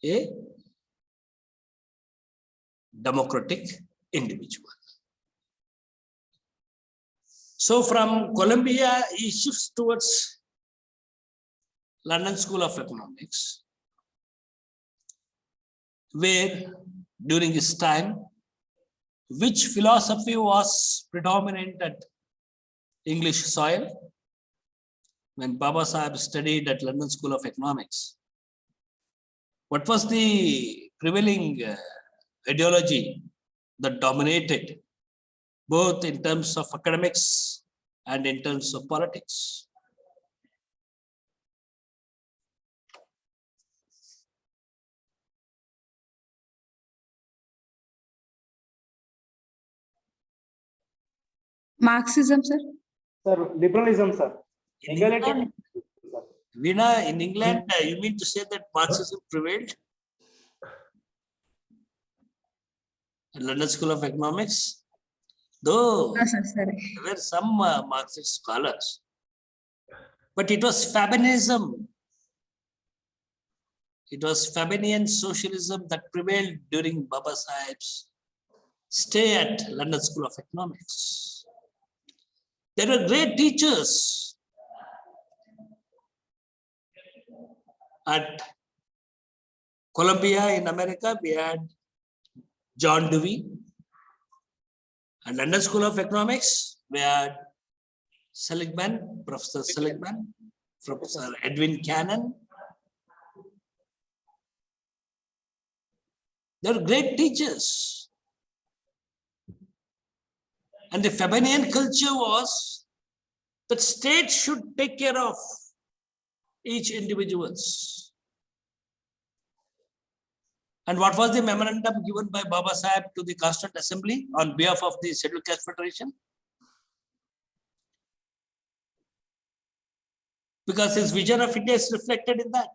Speaker 4: a democratic individual. So from Columbia, he shifts towards London School of Economics, where during his time, which philosophy was predominant at English soil? When Baba Saheb studied at London School of Economics, what was the prevailing ideology that dominated both in terms of academics and in terms of politics?
Speaker 3: Marxism, sir.
Speaker 8: Sir, liberalism, sir.
Speaker 4: In
Speaker 8: Equality.
Speaker 4: England, Veena, in England, you mean to say that Marxism prevailed? In London School of Economics? Though there were some Marxist scholars, but it was Fabianism. It was Fabinian socialism that prevailed during Baba Sahib's stay at London School of Economics. There were great teachers at Columbia in America. We had John Dewey. At London School of Economics, we had Seligman, Professor Seligman, Professor Edwin Cannon. They were great teachers. And the Fabinian culture was that state should take care of each individuals. And what was the memorandum given by Baba Sahib to the Constituent Assembly on behalf of the Scheduled Caste Federation? Because his vision of India is reflected in that.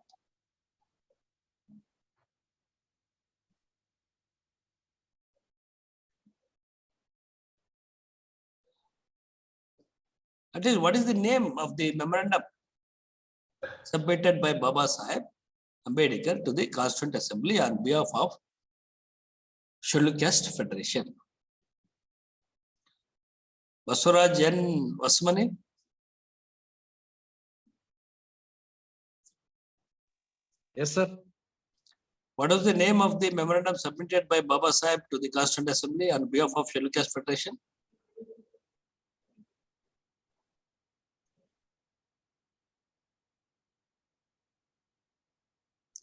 Speaker 4: That is, what is the name of the memorandum submitted by Baba Sahib Ambedkar to the Constituent Assembly on behalf of Scheduled Caste Federation? Basuraj N. Vasmani.
Speaker 10: Yes, sir.
Speaker 4: What is the name of the memorandum submitted by Baba Sahib to the Constituent Assembly on behalf of Scheduled Caste Federation?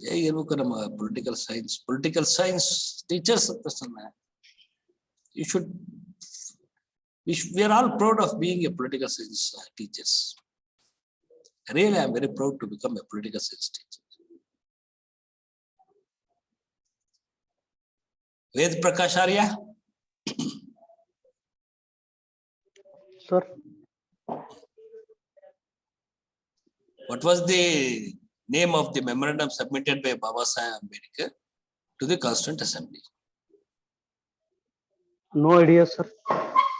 Speaker 4: Yeah, you look at political science teachers. You should. We are all proud of being a political science teachers. Really, I am very proud to become a political science teacher. Ved Prakash Arya.
Speaker 8: Sir.
Speaker 4: What was the name of the memorandum submitted by Baba Sahib Ambedkar to the Constituent Assembly?
Speaker 8: No idea, sir.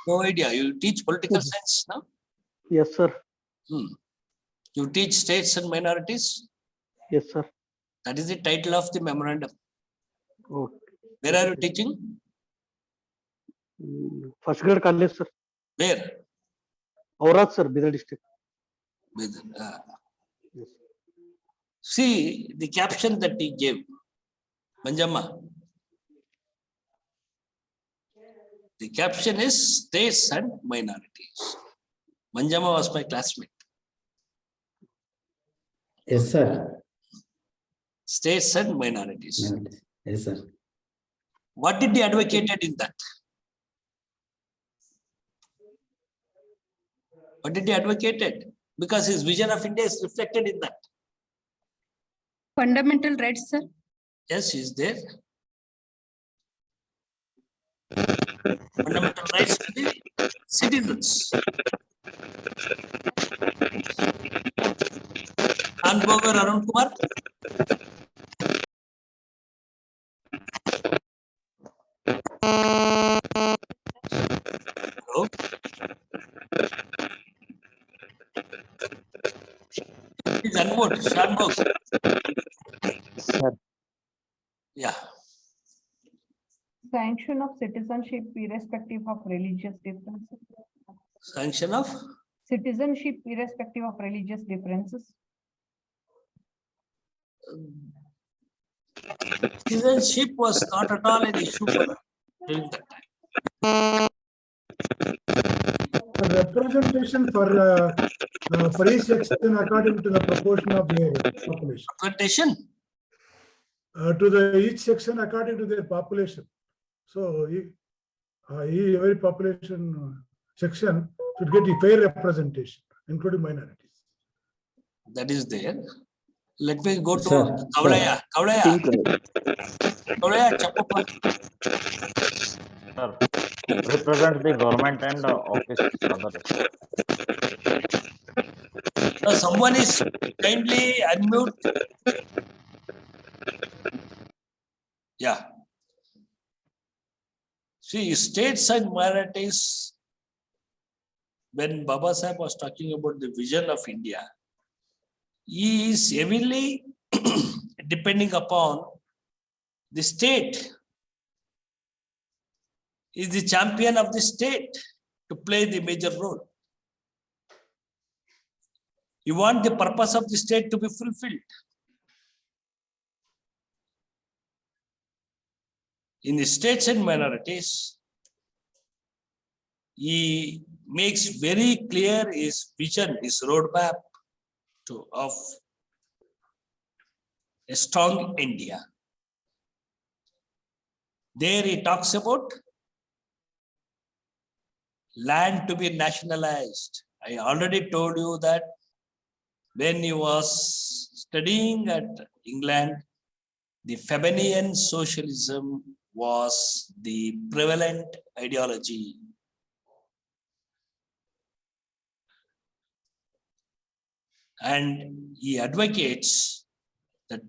Speaker 4: No idea. You teach political science now?
Speaker 8: Yes, sir.
Speaker 4: You teach states and minorities?
Speaker 8: Yes, sir.
Speaker 4: That is the title of the memorandum.
Speaker 8: Okay.
Speaker 4: Where are you teaching?
Speaker 8: First grade college, sir.
Speaker 4: Where?
Speaker 8: Aurad, sir, Bidar district.
Speaker 4: Yes.
Speaker 8: Yes.
Speaker 4: See the caption that he gave. Manjamma. The caption is states and minorities. Manjamma was my classmate.
Speaker 11: Yes, sir.
Speaker 4: States and minorities.
Speaker 11: Yes, sir.
Speaker 4: What did he advocated in that? What did he advocated? Because his vision of India is reflected in that.
Speaker 3: Fundamental rights, sir.
Speaker 4: Yes, he is there. Fundamental rights to the citizens. Anbogar Arun Kumar. Hello. Please unmute, Shanbog. Yeah.
Speaker 3: Sanction of citizenship irrespective of religious differences.
Speaker 4: Sanction of
Speaker 3: Citizenship irrespective of religious differences.
Speaker 4: citizenship was not at all an issue during that time.
Speaker 7: Representation for each section according to the proportion of their population.
Speaker 4: Representation?
Speaker 7: To the each section according to their population. So every population section should get a fair representation, including minorities.
Speaker 4: That is there. Let me go to
Speaker 11: Sir,
Speaker 4: Kavalaya. Kavalaya. Kavalaya, Chapapa.
Speaker 2: Sir, represent the government and office.
Speaker 4: Someone is kindly unmute. Yeah. See, states and minorities, when Baba Sahib was talking about the vision of India, he is heavily depending upon the state, is the champion of the state to play the major role. You want the purpose of the state to be fulfilled. In the states and minorities, he makes very clear his vision, his roadmap of a strong India. There he talks about land to be nationalized. I already told you that when he was studying at England, the Febenian socialism was the prevalent ideology. And he advocates that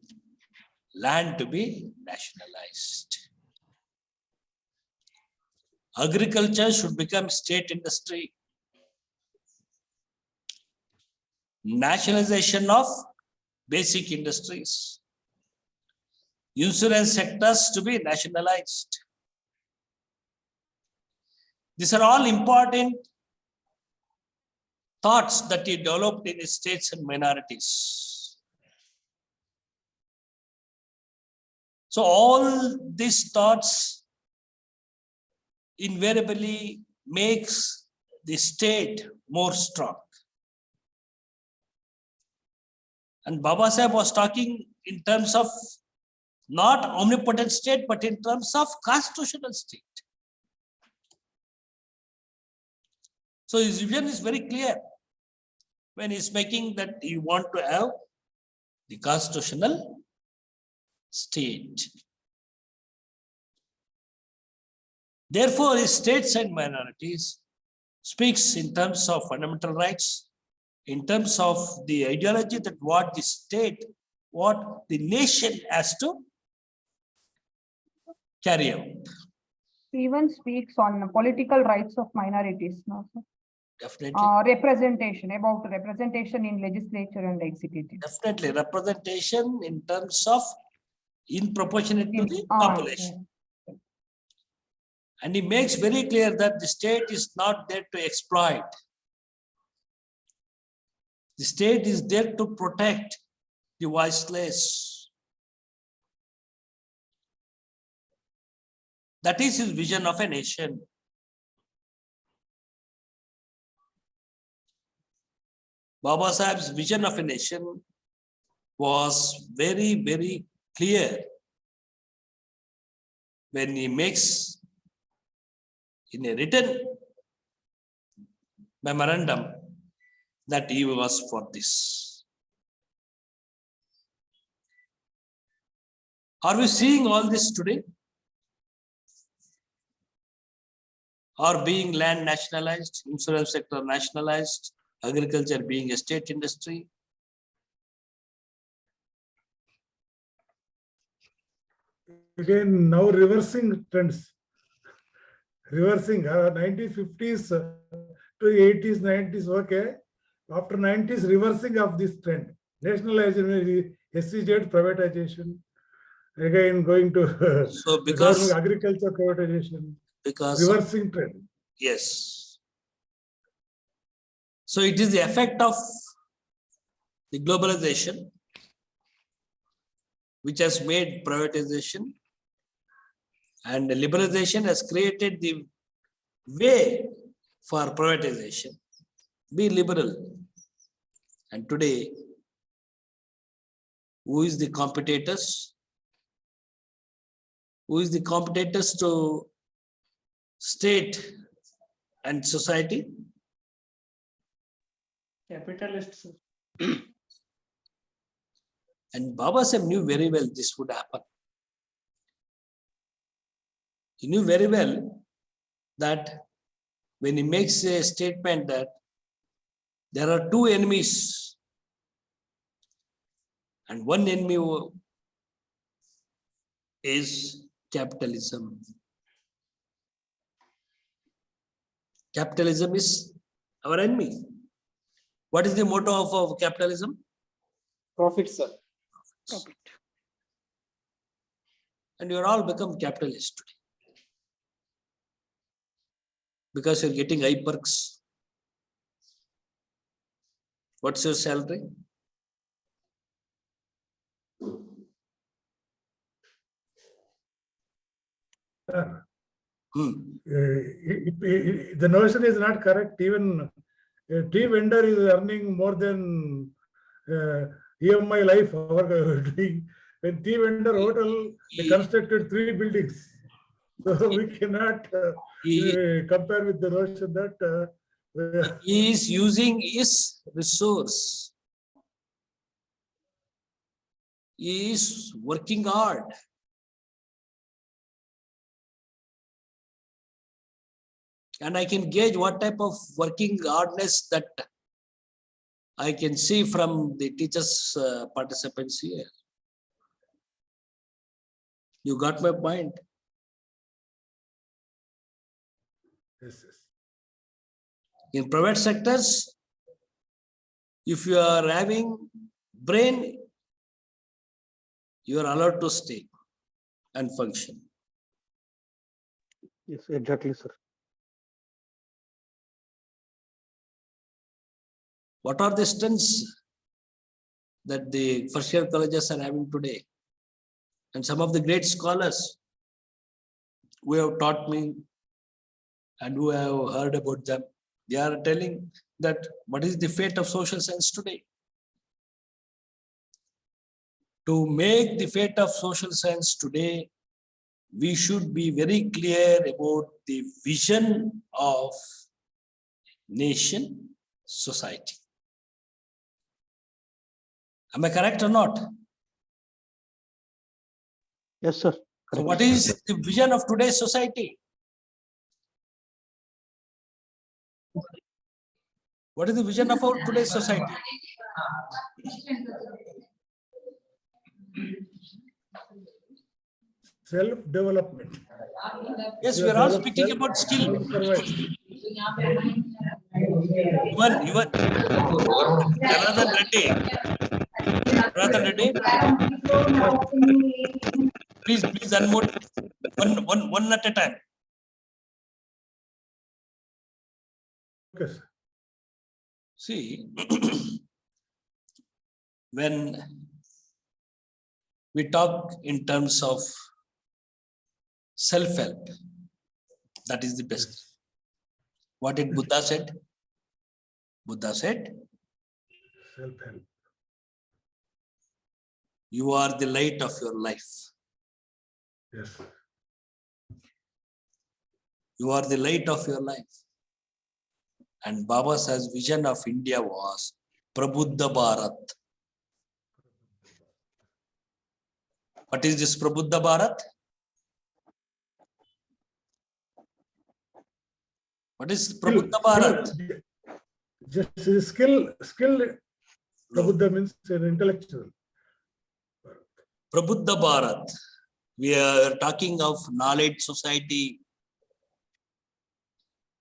Speaker 4: land to be nationalized. Agriculture should become state industry. Nationalization of basic industries. Insurance sectors to be nationalized. These are all important thoughts that he developed in his states and minorities. So all these thoughts invariably makes the state more strong. And Baba Sahib was talking in terms of not omnipotent state, but in terms of constitutional state. So his vision is very clear when he's making that you want to have the constitutional state. Therefore, his states and minorities speaks in terms of fundamental rights, in terms of the ideology that what the state, what the nation has to carry out.
Speaker 3: He even speaks on political rights of minorities, no, sir?
Speaker 4: Definitely.
Speaker 3: Representation, about representation in legislature and executive.
Speaker 4: Definitely. Representation in terms of in proportionate to the population.
Speaker 3: Okay.
Speaker 4: And he makes very clear that the state is not there to exploit. The state is there to protect the voiceless. That is his vision of a nation. Baba Sahib's vision of a nation was very, very clear when he makes in a written memorandum that he was for this. Are we seeing all this today? Or being land nationalized, insurance sector nationalized, agriculture being a state industry?
Speaker 7: Again, now reversing trends. Reversing 1950s to 80s, 90s, okay. After 90s, reversing of this trend. Nationalization, SEZ privatization. Again, going to
Speaker 4: So because
Speaker 7: agriculture privatization.
Speaker 4: Because
Speaker 7: reversing trend.
Speaker 4: Yes. So it is the effect of the globalization which has made privatization, and the liberalization has created the way for privatization. Be liberal. And today, who is the competitors? Who is the competitors to state and society?
Speaker 8: Capitalists.
Speaker 4: And Baba Sahib knew very well this would happen. He knew very well that when he makes a statement that there are two enemies and one enemy is capitalism. Capitalism is our enemy. What is the motto of capitalism?
Speaker 8: Profit, sir.
Speaker 3: Profit.
Speaker 4: And you're all become capitalists today. Because you're getting high perks. What's your salary?
Speaker 7: The notion is not correct. Even a tea vendor is earning more than EMI life. When tea vendor hotel, they constructed 3 buildings. So we cannot compare with the notion that
Speaker 4: He is using his resource. He is working hard. And I can gauge what type of working hardness that I can see from the teachers' participants here. You got my point?
Speaker 7: yes, yes.
Speaker 4: In private sectors, if you are having brain, you are allowed to stay and function.
Speaker 8: Yes, exactly, sir.
Speaker 4: What are the strengths that the first year colleges are having today? And some of the great scholars who have taught me and who have heard about them, they are telling that what is the fate of social science today? To make the fate of social science today, we should be very clear about the vision of nation, society. Am I correct or not?
Speaker 8: Yes, sir.
Speaker 4: So what is the vision of today's society? What is the vision of our today's society?
Speaker 7: Self-development.
Speaker 4: Yes, we are all speaking about skill. Even Janardhan Reddy, please unmute one at a time.
Speaker 7: Okay, sir.
Speaker 4: See, when we talk in terms of self-help, that is the best. What did Buddha said? Buddha said,
Speaker 7: Self-help.
Speaker 4: you are the light of your life.
Speaker 7: Yes.
Speaker 4: You are the light of your life. And Baba Sahib's vision of India was Prabuddha Bharat. What is this Prabuddha Bharat? What is Prabuddha Bharat?
Speaker 7: Just skill. Prabuddha means an intellectual.
Speaker 4: Prabuddha Bharat. We are talking of knowledge society.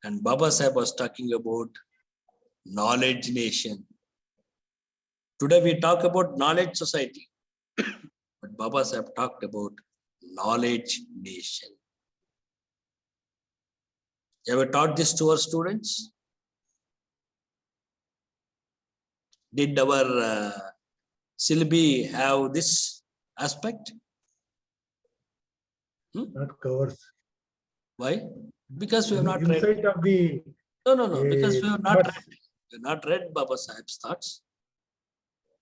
Speaker 4: And Baba Sahib was talking about knowledge nation. Today we talk about knowledge society. But Baba Sahib talked about knowledge nation. You ever taught this to our students? Did our syllabi have this aspect?
Speaker 7: Not covers.
Speaker 4: Why? Because we have not read.
Speaker 7: Insight of the.
Speaker 4: No. Because we have not read. We have not read Baba Sahib's thoughts.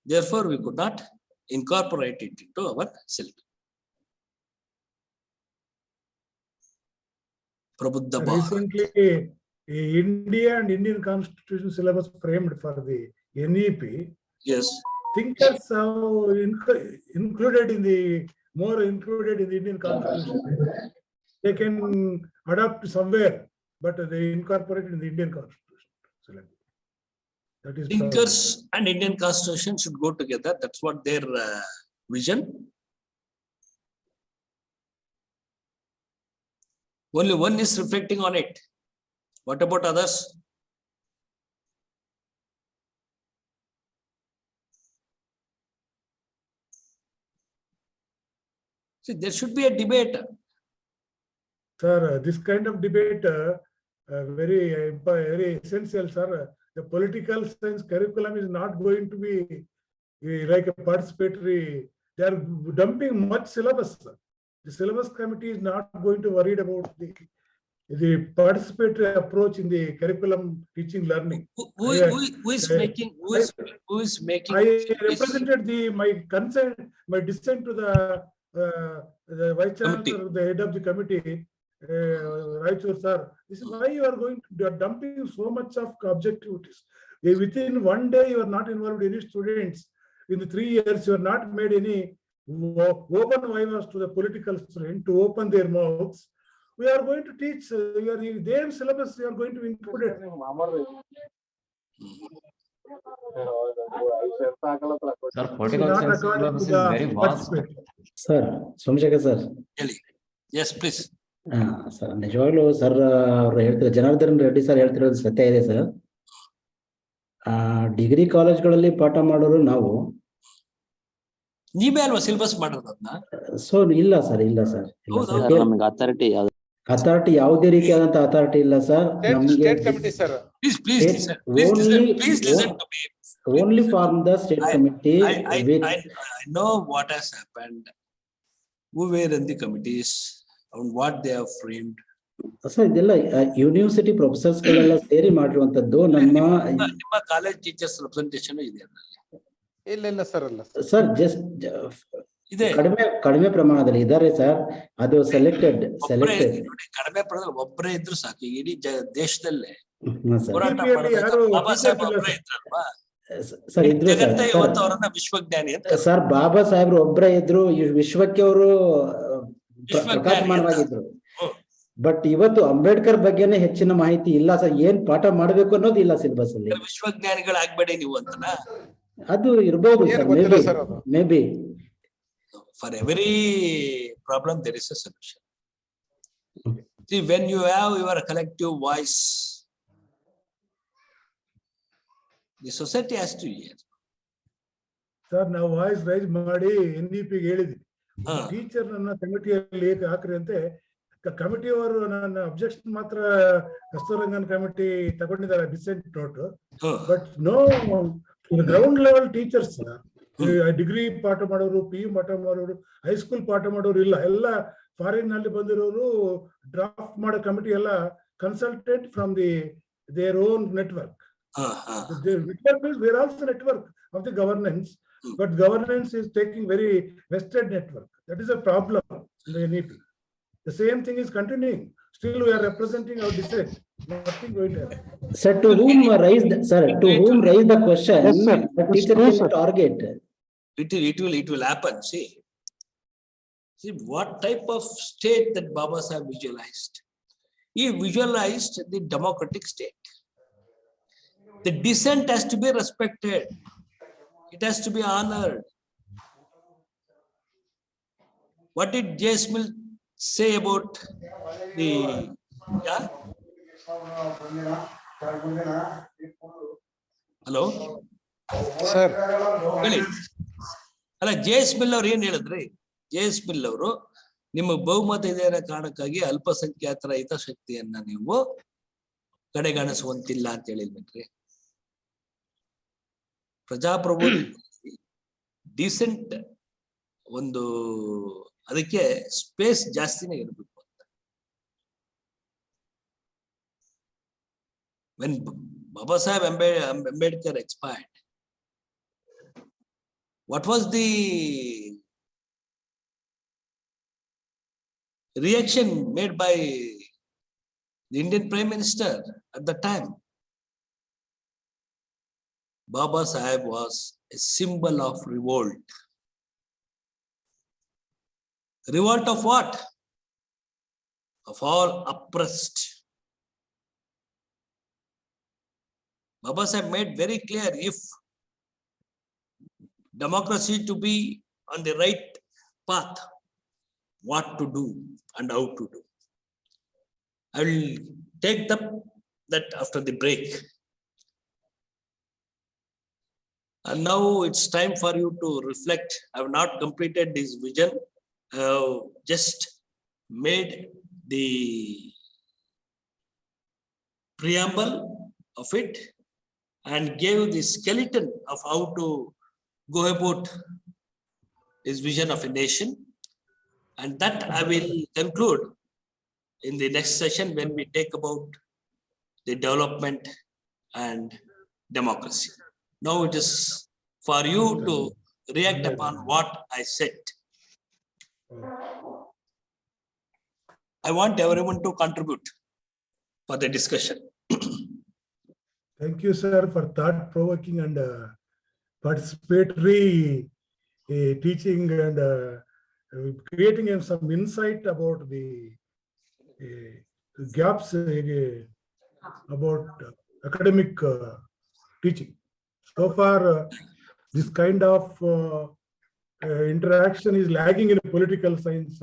Speaker 4: Therefore, we could not incorporate it into our syllabus. Prabuddha Bharat.
Speaker 7: Recently, India and Indian Constitution syllabus framed for the NEP.
Speaker 4: Yes.
Speaker 7: Thinkers have included in the Indian Constitution. They can adapt somewhere, but they incorporate in the Indian Constitution. That is
Speaker 4: Thinkers and Indian Constitution should go together. That's what their vision. Only one is reflecting on it. What about others? See, there should be a debate.
Speaker 7: Sir, this kind of debate, very essential, sir. The political science curriculum is not going to be like a participatory. They are dumping much syllabus, sir. The syllabus committee is not going to worried about the participatory approach in the curriculum teaching learning.
Speaker 4: Who is making? Who is making?
Speaker 7: I represented my concern, my dissent to the vice chancellor, the head of the committee, Raichur sir. This is why you are dumping so much of objectivities. Within one day, you are not involved any students. In the 3 years, you are not made any open vivas to the political student to open their mouths. We are going to teach their syllabus. We are going to include it.
Speaker 12: Sir, political science syllabus is very vast.
Speaker 11: Sir, Somashekar sir.
Speaker 4: Yes, please.
Speaker 11: Sir ನಿಜವಾಗ್ಲೂ sir ಅವ್ರು ಹೇಳ್ತಾರೆ, Janardhan Reddy sir ಹೇಳ್ತಿರೋದು ಸತ್ಯ ಇದೆ sir. Degree ಕಾಲೇಜ್ಗಳಲ್ಲಿ ಪಾಠ ಮಾಡೋರು ನಾವು.
Speaker 4: ನೀವೇ ಅಲ್ವಾ ಸಿಲೆಬಸ್ ಮಾಡೋದನ್ನ?
Speaker 11: ಸೊ ಇಲ್ಲ ಸರ್, ಇಲ್ಲ ಸರ್, ಅಥಾರಿಟಿ ಯಾವುದೇ ರೀತಿಯಾದಂತ ಅಥಾರಿಟಿ ಇಲ್ಲ ಸರ್ ನಮಗೆ. Only form the state committee.
Speaker 4: I know what has happened. Who were in the committees and what they have framed.
Speaker 11: Sir ಇದೆಲ್ಲ ಯೂನಿವರ್ಸಿಟಿ ಪ್ರೊಫೆಸರ್ಸ್ ಗಳೆಲ್ಲ ಸೇರಿ ಮಾಡಿರುವಂತದ್ದು.
Speaker 4: ನಿಮ್ಮ ಕಾಲೇಜ್ ಟೀಚರ್ಸ್ ರೆಪ್ರೆಸೆಂಟೇಷನ್ ಇದೆ ಅದರಲ್ಲಿ?
Speaker 8: ಇಲ್ಲ ಸರ್, ಅಲ್ಲ
Speaker 11: ಸರ್, ಜಸ್ಟ್ ಕಡಿಮೆ ಪ್ರಮಾಣದಲ್ಲಿ ಇದ್ದಾರೆ ಸರ್. ಅದು ಸೆಲೆಕ್ಟೆಡ್.
Speaker 4: ಕಡಿಮೆ ಪ್ರಮಾಣದಲ್ಲಿ ಒಬ್ಬರೇ ಇದ್ರು ಸಾಕು ಇಡೀ ದೇಶದಲ್ಲೇ.
Speaker 11: ಸರ್ ಇದ್ರು
Speaker 4: ವಿಶ್ವಜ್ಞಾನಿ ಅಂತ
Speaker 11: ಸರ್. ಬಾಬಾ ಸಾಹೇಬ್ರು ಒಬ್ಬರೇ ಇದ್ರು, ವಿಶ್ವಕ್ಕೆ ಅವರು ಪ್ರಕಾಶಮಾನವಾಗಿದ್ರು. ಬಟ್ ಇವತ್ತು ಅಂಬೇಡ್ಕರ್ ಬಗ್ಗೆನೇ ಹೆಚ್ಚಿನ ಮಾಹಿತಿ ಇಲ್ಲ ಸರ್. ಏನ್ ಪಾಠ ಮಾಡ್ಬೇಕು ಅನ್ನೋದು ಇಲ್ಲ ಸಿಲೆಬಸ್ ಅಲ್ಲಿ.
Speaker 4: ವಿಶ್ವಜ್ಞಾನಿಗಳಾಗ್ಬೇಡಿ ನೀವು ಅಂತನಾ?
Speaker 11: ಅದು ಇರ್ಬೋದು sir, may be.
Speaker 4: For every problem there is a solution. See, when you have your collective voice, the society has to hear.
Speaker 7: Sir, ನಾವು ವಾಯ್ಸ್ ರೈಸ್ ಮಾಡಿ NEP ಹೇಳಿದ್ವಿ. ಟೀಚರ್ ನನ್ನ ಕಮಿಟಿಯಲ್ಲಿ ಹಾಕ್ರಿ ಅಂತ. ಕಮಿಟಿಯವರು ನನ್ನ ಅಬ್ಜೆಕ್ಷನ್ ಮಾತ್ರ ಕಸ್ತೂರಂಗನ್ ಕಮಿಟಿ ತಗೊಂಡಿದ್ದಾರೆ dissent note. But no ground level teachers, degree ಪಾಠ ಮಾಡೋರು, PU ಪಾಠ ಮಾಡೋರು, ಹೈಸ್ಕೂಲ್ ಪಾಠ ಮಾಡೋರು ಇಲ್ಲ. ಎಲ್ಲ ಫಾರಿನ್ ನಲ್ಲಿ ಬಂದಿರೋರು. ಡ್ರಾಫ್ಟ್ ಮಾಡೋ ಕಮಿಟಿ ಎಲ್ಲ consultant from their own network. Network is we're also network of the governance, but governance is taking very vested network. That is a problem in the NEP. The same thing is continuing. Still, we are representing our dissent. Nothing going to happen.
Speaker 11: Sir, to whom raise the question? Yes, sir. The teacher can target.
Speaker 4: It will happen. See what type of state that Baba Sahib visualized. He visualized the democratic state. The dissent has to be respected. It has to be honored. What did J. Smith say about the? Yeah? Hello?
Speaker 8: Sir.
Speaker 4: ಅಲ್ಲ, ಜೆ.ಎಸ್. Mill ಅವ್ರು ಏನ್ ಹೇಳಿದ್ರಿ? ಜೆ.ಎಸ್. Mill ಅವರು ನಿಮ್ಮ ಬಹುಮತ ಇದೆ ಅನ್ನೋ ಕಾರಣಕ್ಕಾಗಿ ಅಲ್ಪಸಂಖ್ಯಾತರ ಹಿತಾಸಕ್ತಿಯನ್ನ ನೀವು ಕಡೆಗಣಿಸುವಂತಿಲ್ಲ ಅಂತ ಹೇಳಿದ್ರಿ. ಪ್ರಜಾಪ್ರಭು ಡೀಸೆಂಟ್ ಒಂದು ಅದಕ್ಕೆ ಸ್ಪೇಸ್ ಜಾಸ್ತಿನೇ ಇರಬೇಕು ಅಂತ. When Baba Sahib Ambedkar expired, what was the reaction made by the Indian Prime Minister at the time? Baba Sahib was a symbol of revolt. Revolt of what? Of all oppressed. Baba Sahib made very clear, if democracy to be on the right path, what to do and how to do. I will take that after the break. And now it's time for you to reflect. I have not completed this vision. just made the preamble of it and gave the skeleton of how to go about his vision of a nation. And that I will conclude in the next session when we take about the development and democracy. Now it is for you to react upon what I said. I want everyone to contribute for the discussion.
Speaker 7: Thank you, sir, for thought-provoking and participatory teaching and creating some insight about the gaps about academic teaching. So far, this kind of interaction is lagging in political science